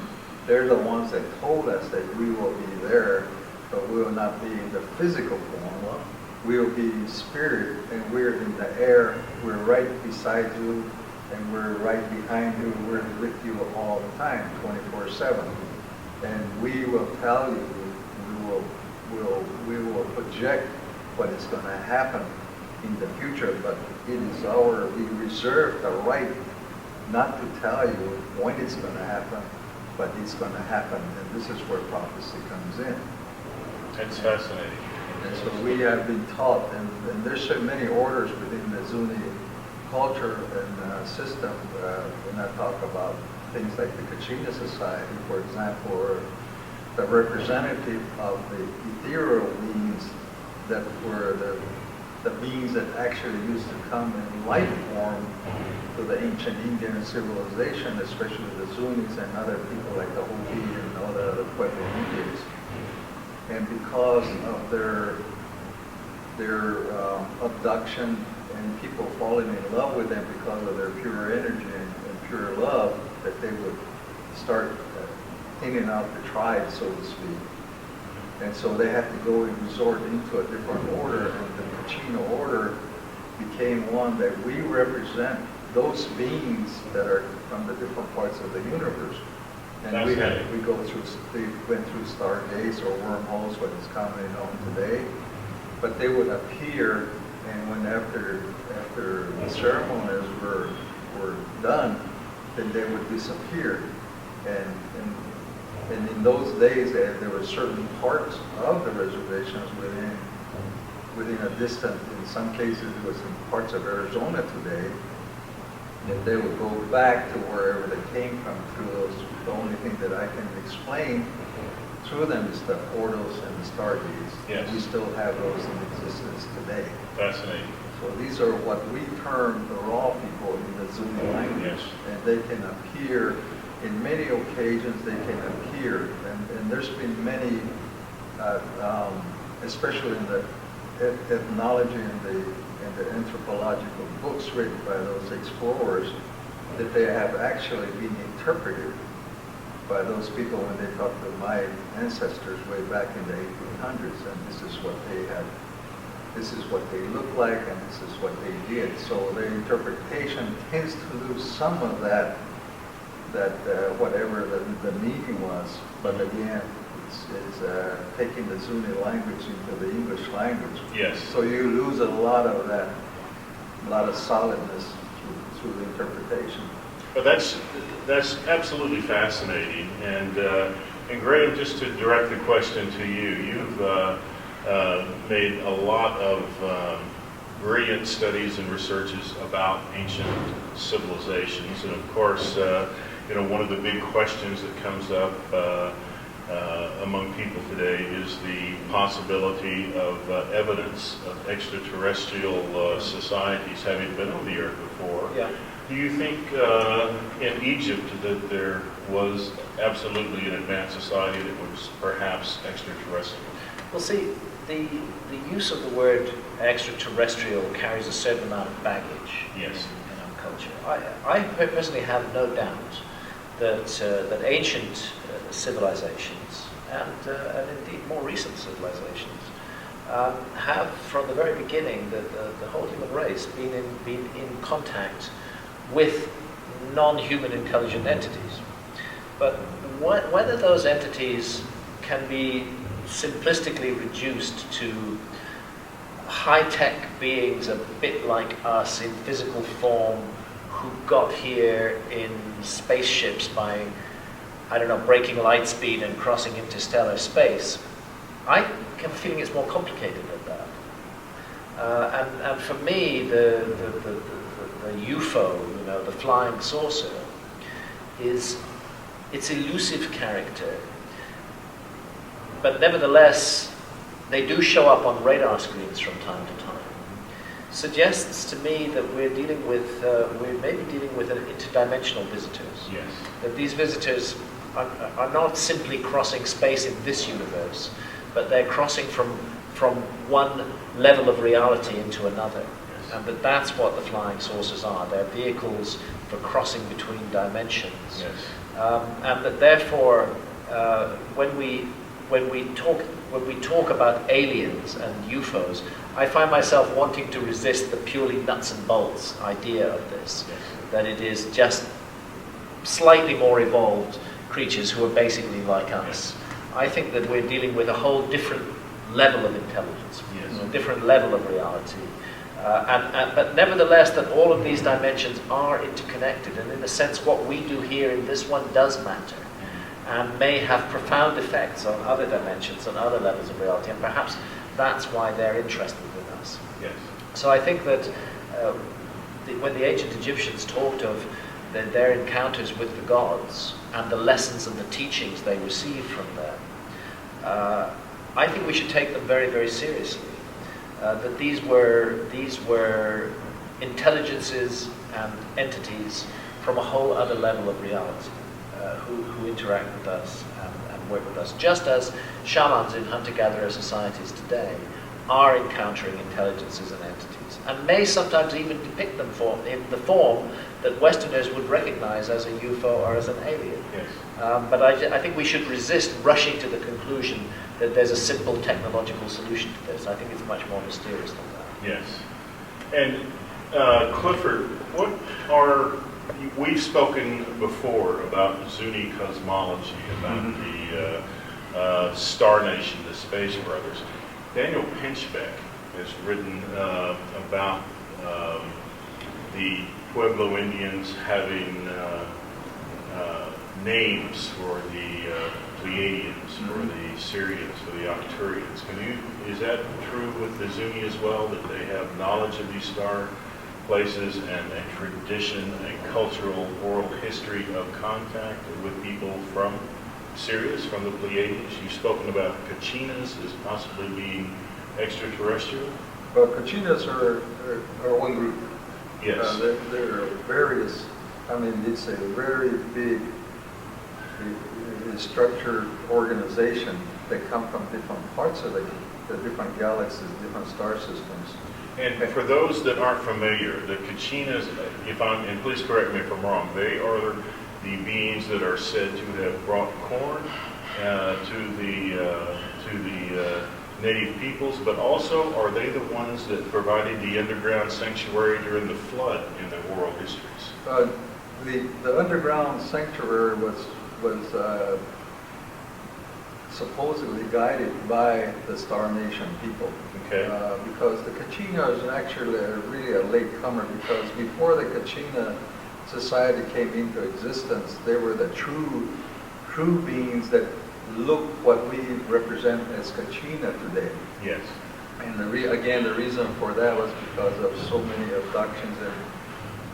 they're the ones that told us that we will be there, but we will not be in the physical form. We will be in spirit, and we're in the air. We're right beside you, and we're right behind you. We're with you all the time, 24/7. And we will tell you, we will project what is going to happen in the future, but we reserve the right not to tell you when it's going to happen, but it's going to happen, and this is where prophecy comes in. That's fascinating. And so we have been taught, and there's so many orders within the Zuni culture and system. When I talk about things like the Kachina Society, for example, or the representative of the ethereal beings that were the beings that actually used to come in life form to the ancient Indian civilization, especially the Zunis and other people like the Hopi and all the other Pueblo Indians. And because of their abduction and people falling in love with them because of their pure energy and pure love, that they would start thinning out the tribe, so to speak. And so they had to go and resort into a different order, and the Kachina order became one that we represent those beings that are from the different parts of the universe. And we went through stargates or wormholes, what is commonly known today. But they would appear, and when after the ceremonies were done, then they would disappear. And in those days, there were certain parts of the reservations within a distance. In some cases, it was in parts of Arizona today. And they would go back to wherever they came from through those. The only thing that I can explain through them is the portals and the stargates. Yes. We still have those in existence today. Fascinating. So these are what we term the raw people in the Zuni language. Yes. And they can appear in many occasions. They can appear, and there's been many, especially in the ethnology and and the anthropological books written by those explorers, that they have actually been interpreted by those people when they talked to my ancestors way back in the 1800s, and this is what they had, this is what they looked like, and this is what they did. So their interpretation tends to lose some of that whatever the meaning was. But again, it's taking the Zuni language into the English language. Yes. So you lose a lot of that, a lot of solidness through the interpretation. But that's absolutely fascinating. And Graham, just to direct the question to you, you've made a lot of brilliant studies and researches about ancient civilizations, and of course, one of the big questions that comes up among people today is the possibility of evidence of extraterrestrial societies having been on the Earth before. Yeah. Do you think in Egypt that there was absolutely an advanced society that was perhaps extraterrestrial? Well, see, the use of the word extraterrestrial carries a certain amount of baggage Yes. in our culture. I personally have no doubt that ancient civilizations and indeed more recent civilizations have, from the very beginning, the whole human race been in contact with non-human intelligent entities. But whether those entities can be simplistically reduced to high-tech beings a bit like us in physical form who got here in spaceships by, I don't know, breaking light speed and crossing interstellar space, I have a feeling it's more complicated than that. And for me, the UFO, the flying saucer, is its elusive character. But nevertheless, they do show up on radar screens from time to time. Suggests to me that we're maybe dealing with interdimensional visitors. Yes. That these visitors are not simply crossing space in this universe, but they're crossing from one level of reality into another. Yes. And that's what the flying saucers are. They're vehicles for crossing between dimensions. Yes. And that therefore, when we talk about aliens and UFOs, I find myself wanting to resist the purely nuts and bolts idea of this. Yes. That it is just slightly more evolved creatures who are basically like us. I think that we're dealing with a whole different level of intelligence, Yes. a different level of reality. But nevertheless, that all of these dimensions are interconnected, and in a sense what we do here in this one does matter, and may have profound effects on other dimensions and other levels of reality, and perhaps that's why they're interested in us. Yes. So I think that when the ancient Egyptians talked of their encounters with the gods and the lessons and the teachings they received from them, I think we should take them very, very seriously. That these were intelligences and entities from a whole other level of reality who interact with us and work with us, just as shamans in hunter-gatherer societies today are encountering intelligences and entities, and may sometimes even depict them in the form that Westerners would recognize as a UFO or as an alien. Yes. But I think we should resist rushing to the conclusion that there's a simple technological solution to this. I think it's much more mysterious than that. Yes. And Clifford, we've spoken before about Zuni cosmology, about the Star Nation, the Space Brothers. Daniel Pinchbeck has written about the Pueblo Indians having names for the Pleiadians, for the Syrians, for the Arcturians. Is that true with the Zuni as well, that they have knowledge of these star places and a tradition, a cultural, oral history of contact with people from Sirius, from the Pleiadians? You've spoken about Kachinas as possibly being extraterrestrial. Well, Kachinas are one group. Yes. There are various, it's a very big structured organization that come from different parts of the different galaxies, different star systems. And for those that aren't familiar, the Kachinas, and please correct me if I'm wrong, they are the beings that are said to have brought corn to the native peoples, but also are they the ones that provided the underground sanctuary during the flood in the oral histories? The underground sanctuary was supposedly guided by the Star Nation people. Okay. Because the Kachinas are actually really a latecomer, because before the Kachina society came into existence, they were the true beings that look what we represent as Kachina today. Yes. And the reason for that was because of so many abductions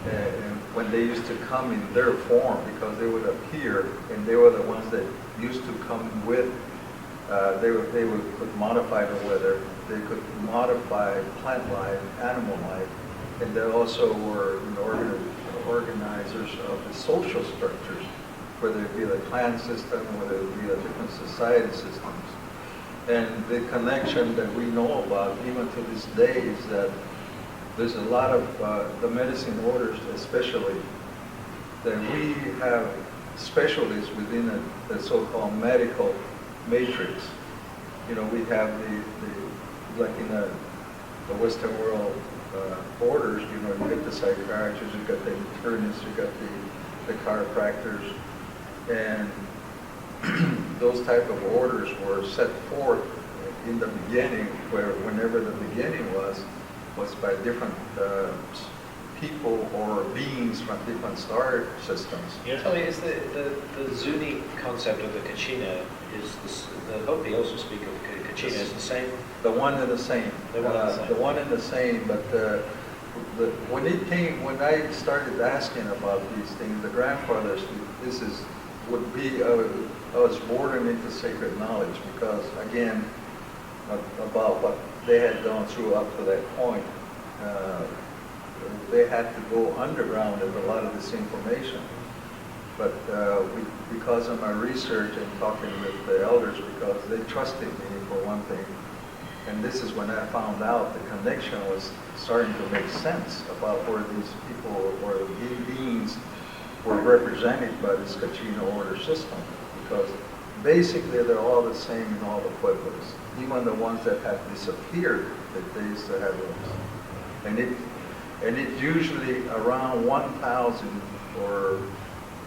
and when they used to come in their form, because they would appear, and they were the ones that used to come with, could modify the weather, they could modify plant life, animal life, and they also were organizers of the social structures, whether it be the clan system, whether it be the different society systems. And the connection that we know about, even to this day, is that there's a lot of the medicine orders, especially, that we have specialists within the so-called medical matrix. You know, we have like in the Western world orders, you know, you get the psychiatrists, you've got the internists, you've got the chiropractors, and those type of orders were set forth in the beginning, whenever the beginning was by different people or beings from different star systems. Yeah. Tell me, is the Zuni concept of the Kachina, the Hopi also speak of Kachina, is the same? The one and the same. The one and the same. But when I started asking about these things, the grandfathers, I was bordering into sacred knowledge, because again, about what they had gone through up to that point, they had to go underground with a lot of this information. But because of my research and talking with the elders, because they trusted me for one thing, and this is when I found out the connection was starting to make sense about where these people or beings were represented by this Kachina order system, because basically they're all the same in all the pueblos, even the ones that had disappeared, that they used to have those. And it usually around 1,000 or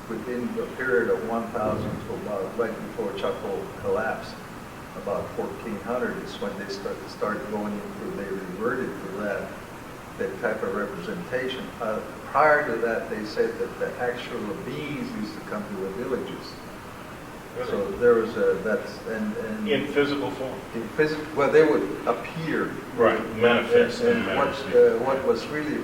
within the period of 1,000 to about right before Chaco collapsed, about 1400 is when they started going into, they reverted to that type of representation. Prior to that, they said that the actual beings used to come to the villages. Really? So there was In physical form. Well, they would appear. Right, manifest. And what was really,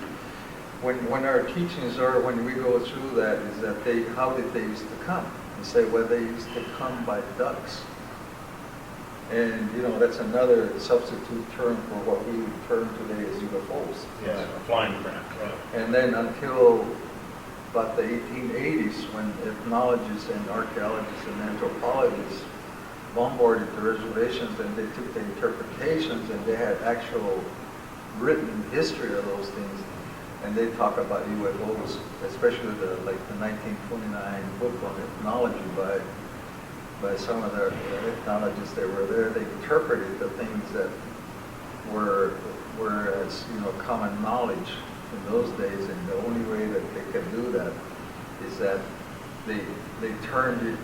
when our teachings are, when we go through that, is that how did they used to come? And say, well, they used to come by ducks. And, you know, that's another substitute term for what we would term today as UFOs. Yeah, flying craft. Right. And then until about the 1880s, when ethnologists and archaeologists and anthropologists bombarded the reservations, and they took the interpretations and they had actual written history of those things, and they talk about UFOs, especially the 1929 book on ethnology by some of the ethnologists that were there. They interpreted the things that were as, you know, common knowledge in those days, and the only way that they could do that is that they turned it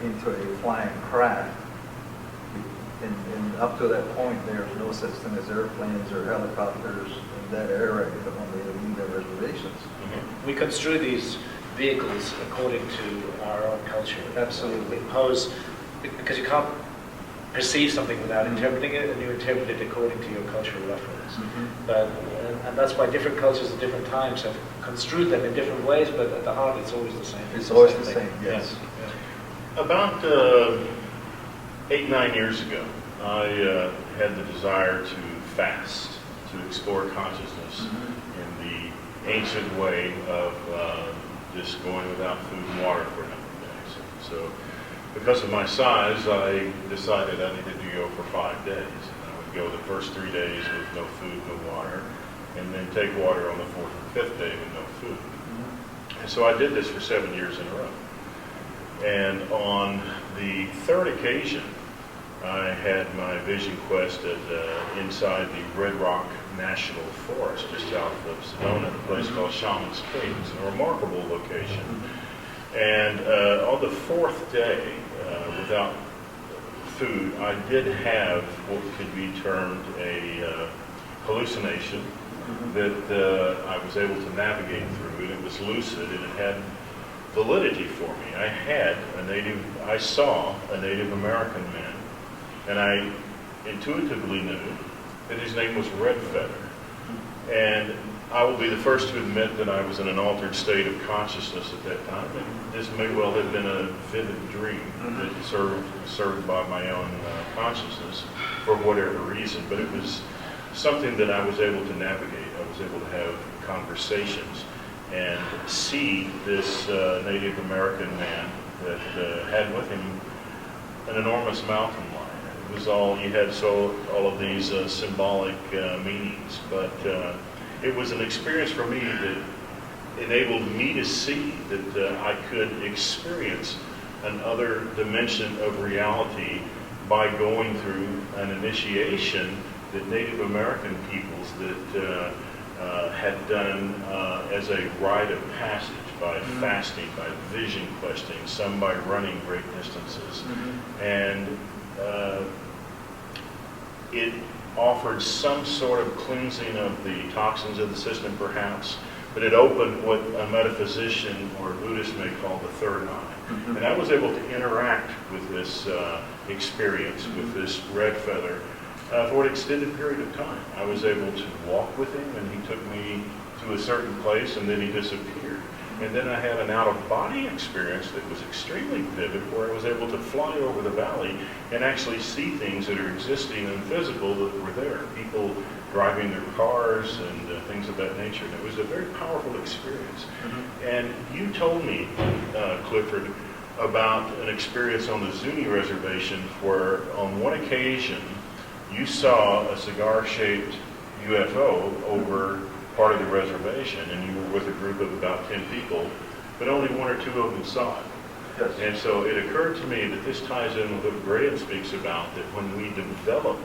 into a flying craft. And up to that point, there was no such thing as airplanes or helicopters in that era on the Indian reservations. Mm-hmm. We construe these vehicles according to our own culture. Absolutely. We impose, because you can't perceive something without interpreting it, and you interpret it according to your cultural reference. Mm-hmm. And that's why different cultures at different times have construed them in different ways, but at the heart it's always the same. It's always the thing. same, yes. Yeah. About 8-9 years ago, I had the desire to fast, to explore consciousness in the ancient way of just going without food and water for a number of days. So because of my size, I decided I needed to go for 5 days. And I would go the first 3 days with no food, no water, and then take water on the 4th and 5th day with no food. And so I did this for 7 years in a row. And on the third occasion, I had my vision quest inside the Red Rock National Forest, just south of Sedona, a place called Shaman's Cave. It's a remarkable location. And on the 4th day, without food, I did have what could be termed a hallucination that I was able to navigate through, and it was lucid, and it had validity for me. I saw a Native American man, and I intuitively knew that his name was Red Feather. And I will be the first to admit that I was in an altered state of consciousness at that time, and this may well have been a vivid dream that served by my own consciousness for whatever reason, but it was something that I was able to navigate. I was able to have conversations and see this Native American man that had with him an enormous mountain lion. It was all of these symbolic meanings, but it was an experience for me that enabled me to see that I could experience another dimension of reality by going through an initiation that Native American peoples that had done as a rite of passage by fasting, by vision questing, some by running great distances. And it offered some sort of cleansing of the toxins of the system, perhaps, but it opened what a metaphysician or a Buddhist may call the third eye. And I was able to interact with this experience, with this Red Feather, for an extended period of time. I was able to walk with him, and he took me to a certain place, and then he disappeared. And then I had an out-of-body experience that was extremely vivid, where I was able to fly over the valley and actually see things that are existing and physical that were there. People driving their cars and things of that nature. And it was a very powerful experience. And you told me, Clifford, about an experience on the Zuni reservation where on one occasion you saw a cigar-shaped UFO over part of the reservation, and you were with a group of about 10 people, but only 1 or 2 of them saw it. Yes. And so it occurred to me that this ties in with what Graham speaks about, that when we develop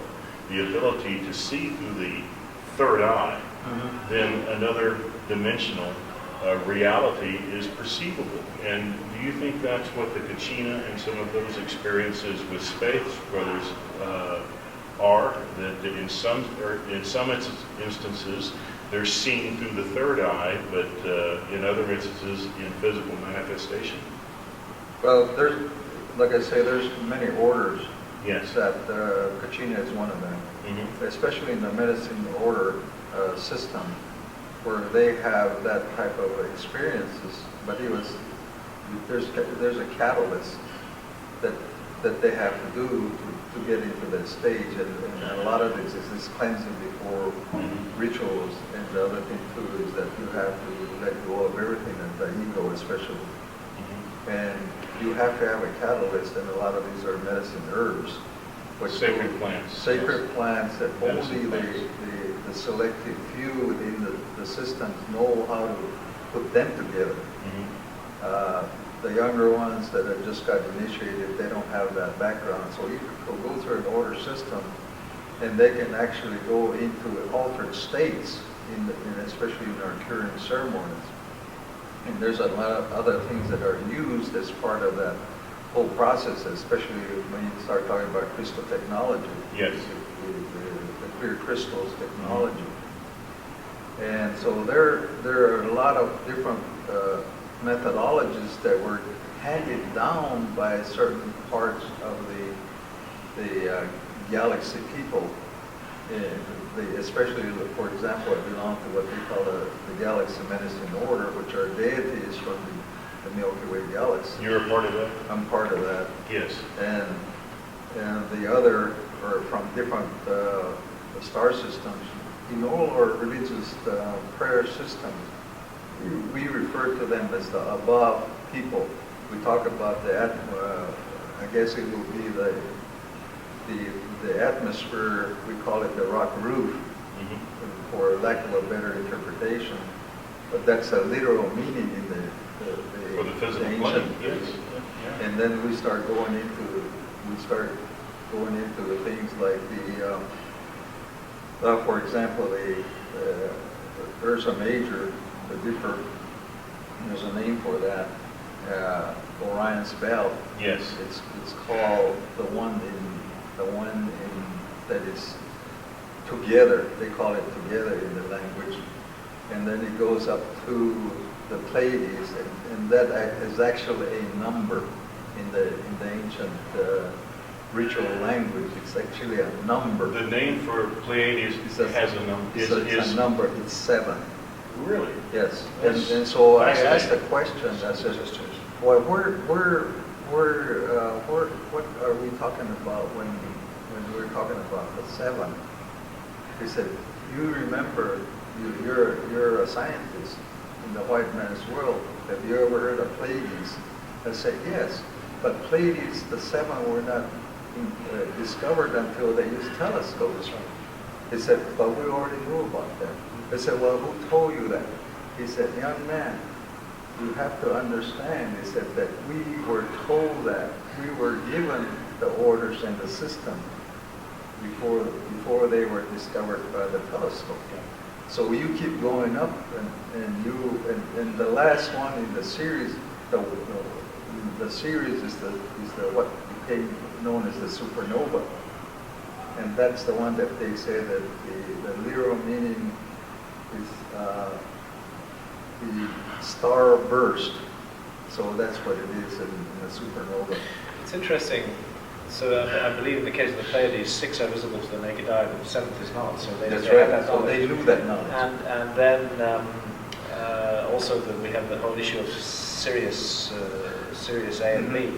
the ability to see through the third eye, then another dimensional reality is perceivable. And do you think that's what the Kachina and some of those experiences with space brothers are? That in some instances they're seen through the third eye, but in other instances in physical manifestation? Well, like I say, there's many orders. Yes. That Kachina is one of them, especially in the medicine order system, where they have that type of experiences. But there's a catalyst that they have to do to get into that stage, and a lot of this is this cleansing before rituals, and the other thing too is that you have to let go of everything, and the ego especially, and you have to have a catalyst, and a lot of these are medicine herbs, which Sacred plants that only the selective few within the systems know how to put them together. The younger ones that have just got initiated, they don't have that background. So you can go through an order system, and they can actually go into altered states, especially in our curing ceremonies. And there's a lot of other things that are used as part of that whole process, especially when you start talking about crystal technology. Yes. The clear crystals technology. And so there are a lot of different methodologies that were handed down by certain parts of the galaxy people, especially, for example, I belong to what they call the Galaxy Medicine Order, which are deities from the Milky Way galaxy. You're a part of that? I'm part of that. Yes. And the other are from different star systems. In all our religious prayer systems, we refer to them as the above people. We talk about the, I guess it will be the atmosphere, we call it the rock roof, for lack of a better interpretation. But that's a literal meaning in For the physical ancient. plane, yes. And then we start going into the things like for example, the Ursa Major, the Dipper. There's a name for that. Orion's Belt. Yes. It's called the one that is together. They call it together in the language, and then it goes up to the Pleiades, and that is actually a number in the ancient ritual language. It's actually a number. The name for Pleiades has a number. It's a number. It's 7. Really? Yes. That's And so I fascinating. asked the question. I said, well, what are we talking about when we're talking about the 7? He said, you remember, you're a scientist in the white man's world. Have you ever heard of Pleiades? I said, yes. But Pleiades, the 7 were not discovered until they used telescopes. He said, but we already knew about that. I said, well, who told you that? He said, young man, you have to understand, he said, that we were told that. We were given the orders and the system before they were discovered by the telescope. So you keep going up, and the last one in the series, the series is the what became known as the supernova, and that's the one that they say that the literal meaning is the star burst. So that's what it is in the supernova. It's interesting. So I believe in the case of the Pleiades, 6 are visible to the naked eye, but the 7th is not. So they, That's they have right. that So knowledge. they knew that knowledge. And then also we have the whole issue of Sirius A and B,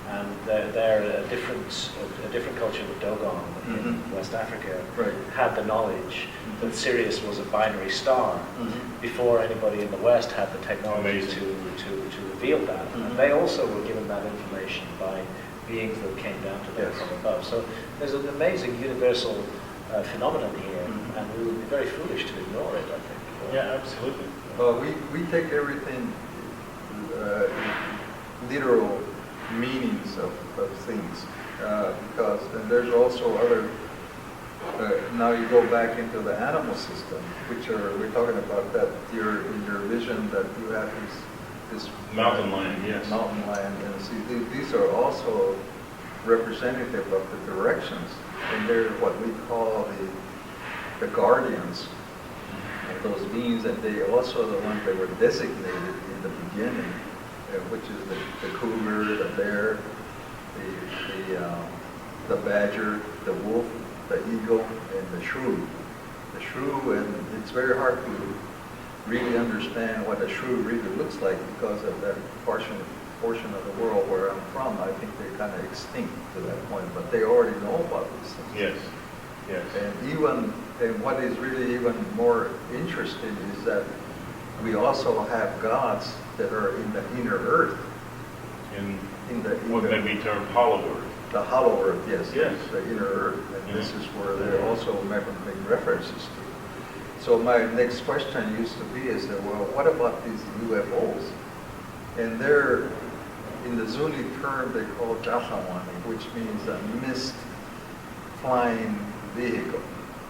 and they're a different culture. The Dogon in West Africa Right. had the knowledge that Sirius was a binary star before anybody in the West had the technology Amazing. to reveal that. And they also were given that information by beings that came down to them Yes. from above. So there's an amazing universal phenomenon here, and we would be very foolish to ignore it, I think. Yeah, absolutely. We take everything literal meanings of things because and there's also other. Now you go back into the animal system, which we're talking about that in your vision that you have this Mountain lion, yes. mountain lion, and see these are also representative of the directions, and they're what we call the guardians of those beings, and they also the ones that were designated in the beginning, which is the cougar, the bear, the badger, the wolf, the eagle, and the shrew. The shrew, and it's very hard to really understand what a shrew really looks like because of that portion of the world where I'm from. I think they're kind of extinct to that point, but they already know about these things. Yes. Yes. And what is really even more interesting is that we also have gods that are in the inner earth. In In the what may be termed hollow earth. The hollow earth, yes. Yes. The inner earth. And this is where they're also making references to. So my next question used to be is that, well, what about these UFOs? And they're, in the Zuni term, they call Jahawani, which means a mist flying vehicle.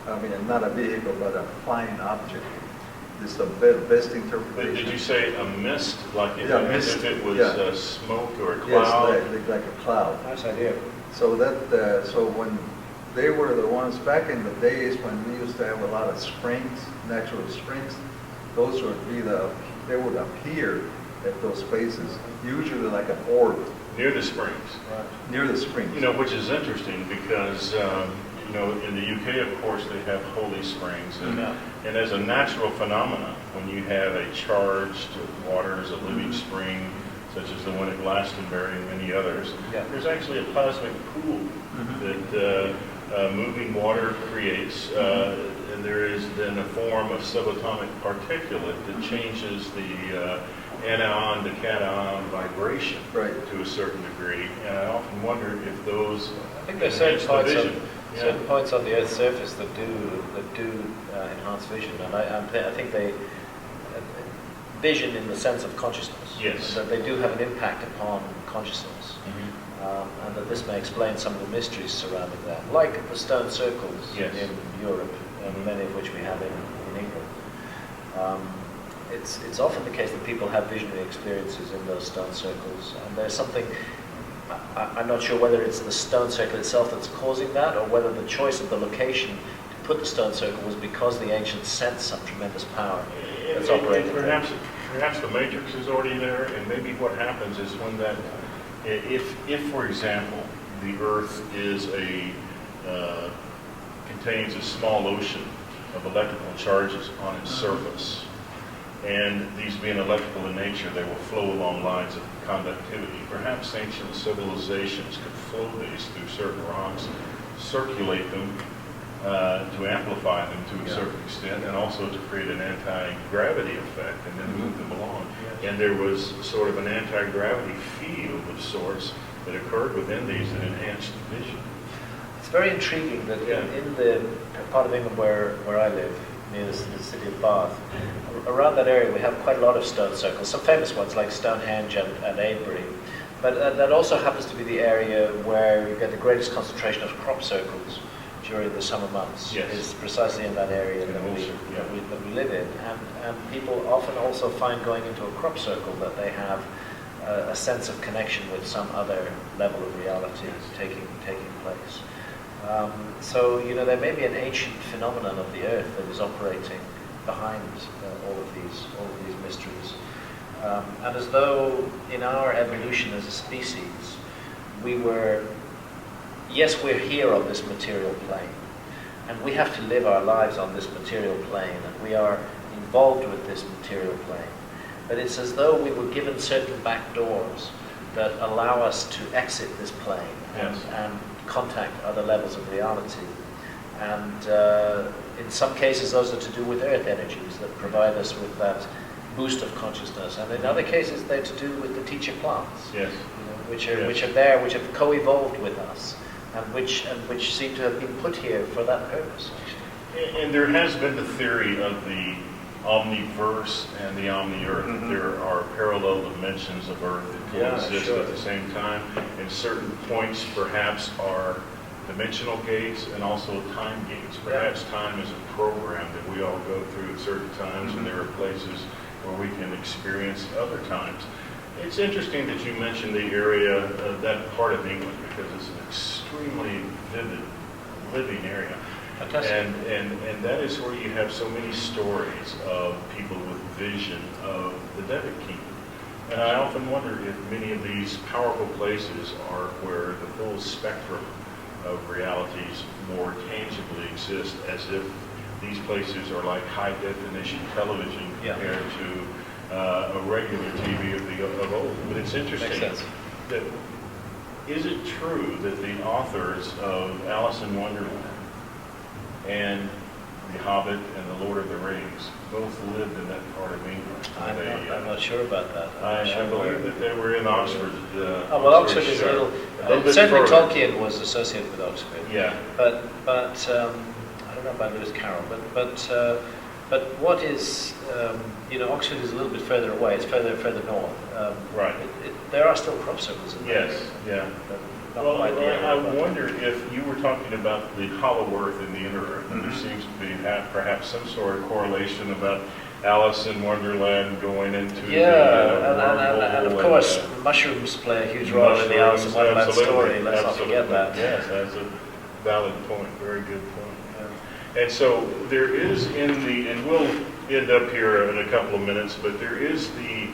I mean, not a vehicle, but a flying object. This is the best But interpretation. did you say a mist, like Yeah, as mist, if it was yeah. smoke or a Yes, cloud? like a cloud. Nice idea. So so when they were the ones back in the days when we used to have a lot of springs, natural springs, those would be they would appear at those places, usually like an orb Near the springs. near the springs. You know, which is interesting because, you know, in the UK, of course, they have holy springs. And as a natural phenomenon, when you have a charged water as a living spring, such as the one at Glastonbury and many others, there's actually a plasmic pool that moving water creates. And there is then a form of subatomic particulate that changes the anion to cation vibration Right. to a certain degree, and I often wonder if those I think there's enhance certain the points, vision. certain points on the Earth's surface that do enhance vision, and I think they vision in the sense of consciousness. Yes. That they do have an impact upon consciousness, and that this may explain some of the mysteries surrounding that, like the stone circles Yes. in Europe, and many of which we have in England. It's often the case that people have visionary experiences in those stone circles, and there's something. I'm not sure whether it's the stone circle itself that's causing that, or whether the choice of the location to put the stone circle was because the ancients sensed some tremendous power that's operating there. Perhaps the matrix is already there, and maybe what happens is when that, if for example, the Earth is contains a small ocean of electrical charges on its surface, and these being electrical in nature, they will flow along lines of conductivity. Perhaps ancient civilizations could flow these through certain rocks, circulate them to amplify them to a certain extent, and also to create an anti-gravity effect, and then move them along. And there was sort of an anti-gravity field of sorts that occurred within these that enhanced vision. It's very intriguing that in the part of England where I live, near the city of Bath, around that area we have quite a lot of stone circles, some famous ones like Stonehenge and Avebury, but that also happens to be the area where you get the greatest concentration of crop circles during the summer months. Yes. Is precisely in that area that we live in, and people often also find going into a crop circle that they have a sense of connection with some other level of reality taking place. So there may be an ancient phenomenon of the Earth that is operating behind all of these mysteries, and as though in our evolution as a species, we're here on this material plane, and we have to live our lives on this material plane, and we are involved with this material plane. But it's as though we were given certain back doors that allow us to exit this plane and contact other levels of reality. And in some cases, those are to do with earth energies that provide us with that boost of consciousness, and in other cases, they're to do with the teacher plants, which are there, which have co-evolved with us, and which seem to have been put here for that purpose. Actually. And there has been the theory of the omniverse and the omni-earth. There are parallel dimensions of Earth that coexist at the same time, and certain points perhaps are dimensional gates and also time gates. Perhaps time is a program that we all go through at certain times, and there are places where we can experience other times. It's interesting that you mentioned the area, that part of England, because it's an extremely vivid, living area. And that is where you have so many stories of people with vision of the David Kingdom. And I often wonder if many of these powerful places are where the full spectrum of realities more tangibly exist, as if these places are like high-definition television compared to a regular TV of old. But it's interesting that, is it true that the authors of Alice in Wonderland and The Hobbit and The Lord of the Rings both lived in that part of England? I'm not sure about that. I believe that they were in Oxford. Oxford is a little bit certainly further. Tolkien was associated with Oxford. Yeah. But I don't know about Lewis Carroll. But what is Oxford is a little bit further away. It's further north. Right. There are still crop circles in there. Yes. Yeah. Not Well, quite the I area, wonder if you were talking about the hollow earth and the inner earth, and there seems to be perhaps some sort of correlation about Alice in Wonderland going into the and of wormhole course, mushrooms play a huge role in the Alice in Wonderland absolutely, story. Let's not forget that. Yes, that's a valid point, very good point. Yeah. And so there is and we'll end up here in a couple of minutes, but there is the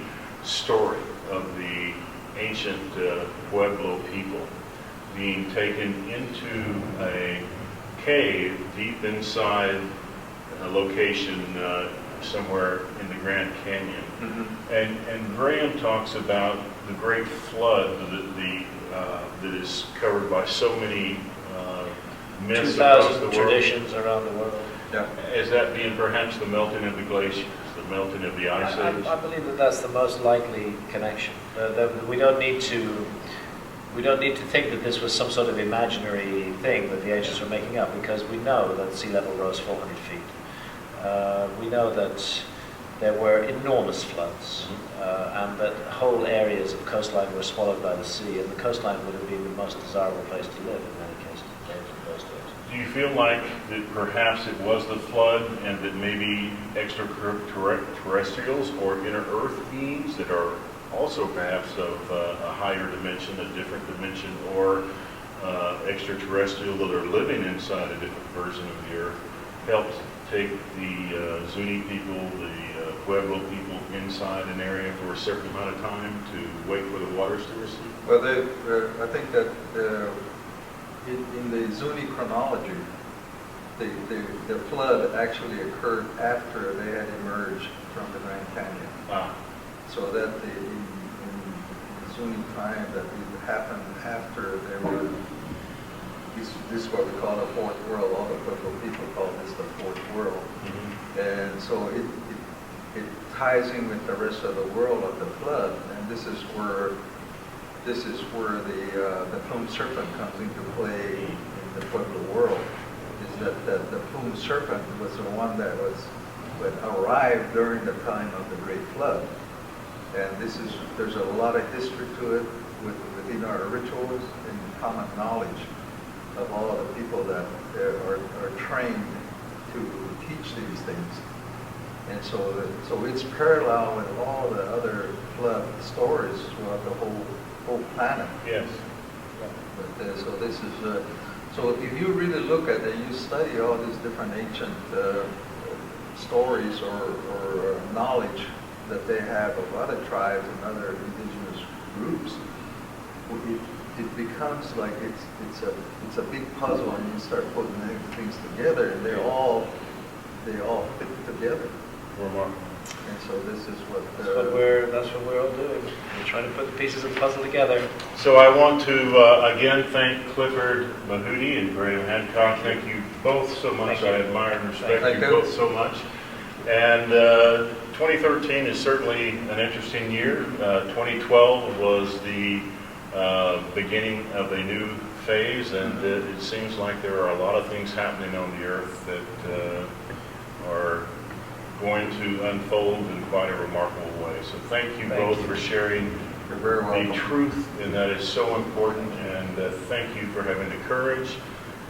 story of the ancient Pueblo people being taken into a cave deep inside a location somewhere in the Grand Canyon. And Graham talks about the great flood that is covered by so many myths across the 2,000 world. traditions around the world. Yeah. As that being perhaps the melting of the glaciers, the melting of the ice I age? believe that that's the most likely connection. We don't need to think that this was some sort of imaginary thing that the ancients were making up, because we know that sea level rose 400 feet. We know that there were enormous floods, and that whole areas of coastline were swallowed by the sea, and the coastline would have been the most desirable place to live in many cases in those days. Do you feel like that perhaps it was the flood and that maybe extraterrestrials or inner Earth beings that are also perhaps of a higher dimension, a different dimension, or extraterrestrial that are living inside a different version of the Earth helped take the Zuni people, the Pueblo people inside an area for a certain amount of time to wait for the waters to recede? Well, I think that in the Zuni chronology, the flood actually occurred after they had emerged from the Grand Canyon. Ah. So that in Zuni time, that it happened after they were, this is what we call the fourth world. All the Pueblo people call this the fourth world. Mm-hmm. And so it ties in with the rest of the world of the flood, and this is where the plumed serpent comes into play in the Pueblo world. Is that the plumed serpent was the one that arrived during the time of the Great Flood, and there's a lot of history to it within our rituals and common knowledge of all of the people that are trained to teach these things. And so it's parallel with all the other flood stories throughout the whole planet. Yes. But so this is so if you really look at it, you study all these different ancient stories or knowledge that they have of other tribes and other indigenous groups, it becomes like it's a big puzzle, and you start putting things together, and they all fit together. Remarkable. And so this is what That's what we're all doing. We're trying to put the pieces of the puzzle together. So I want to again thank Clifford Mahooty and Graham Hancock. Thank you both so much. Thank you. I admire and respect Thank you you. both so much. And 2013 is certainly an interesting year. 2012 was the beginning of a new phase, and it seems like there are a lot of things happening on the Earth that are going to unfold in quite a remarkable way. So thank you both for sharing you're very welcome. the truth, and that is so important, and thank you for having the courage.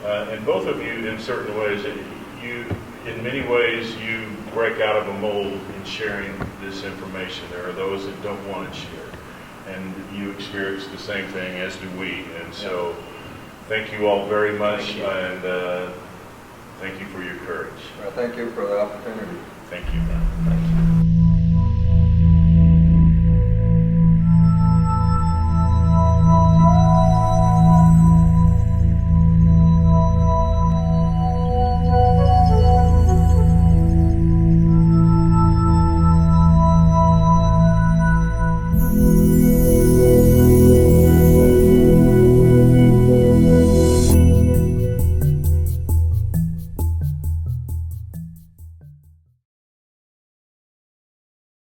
And both of you, in certain ways, in many ways, you break out of a mold in sharing this information. There are those that don't want to share, and you experience the same thing, as do we. And so thank you all very much, and thank you for your courage. Well, thank you for the opportunity. Thank you. Thank you.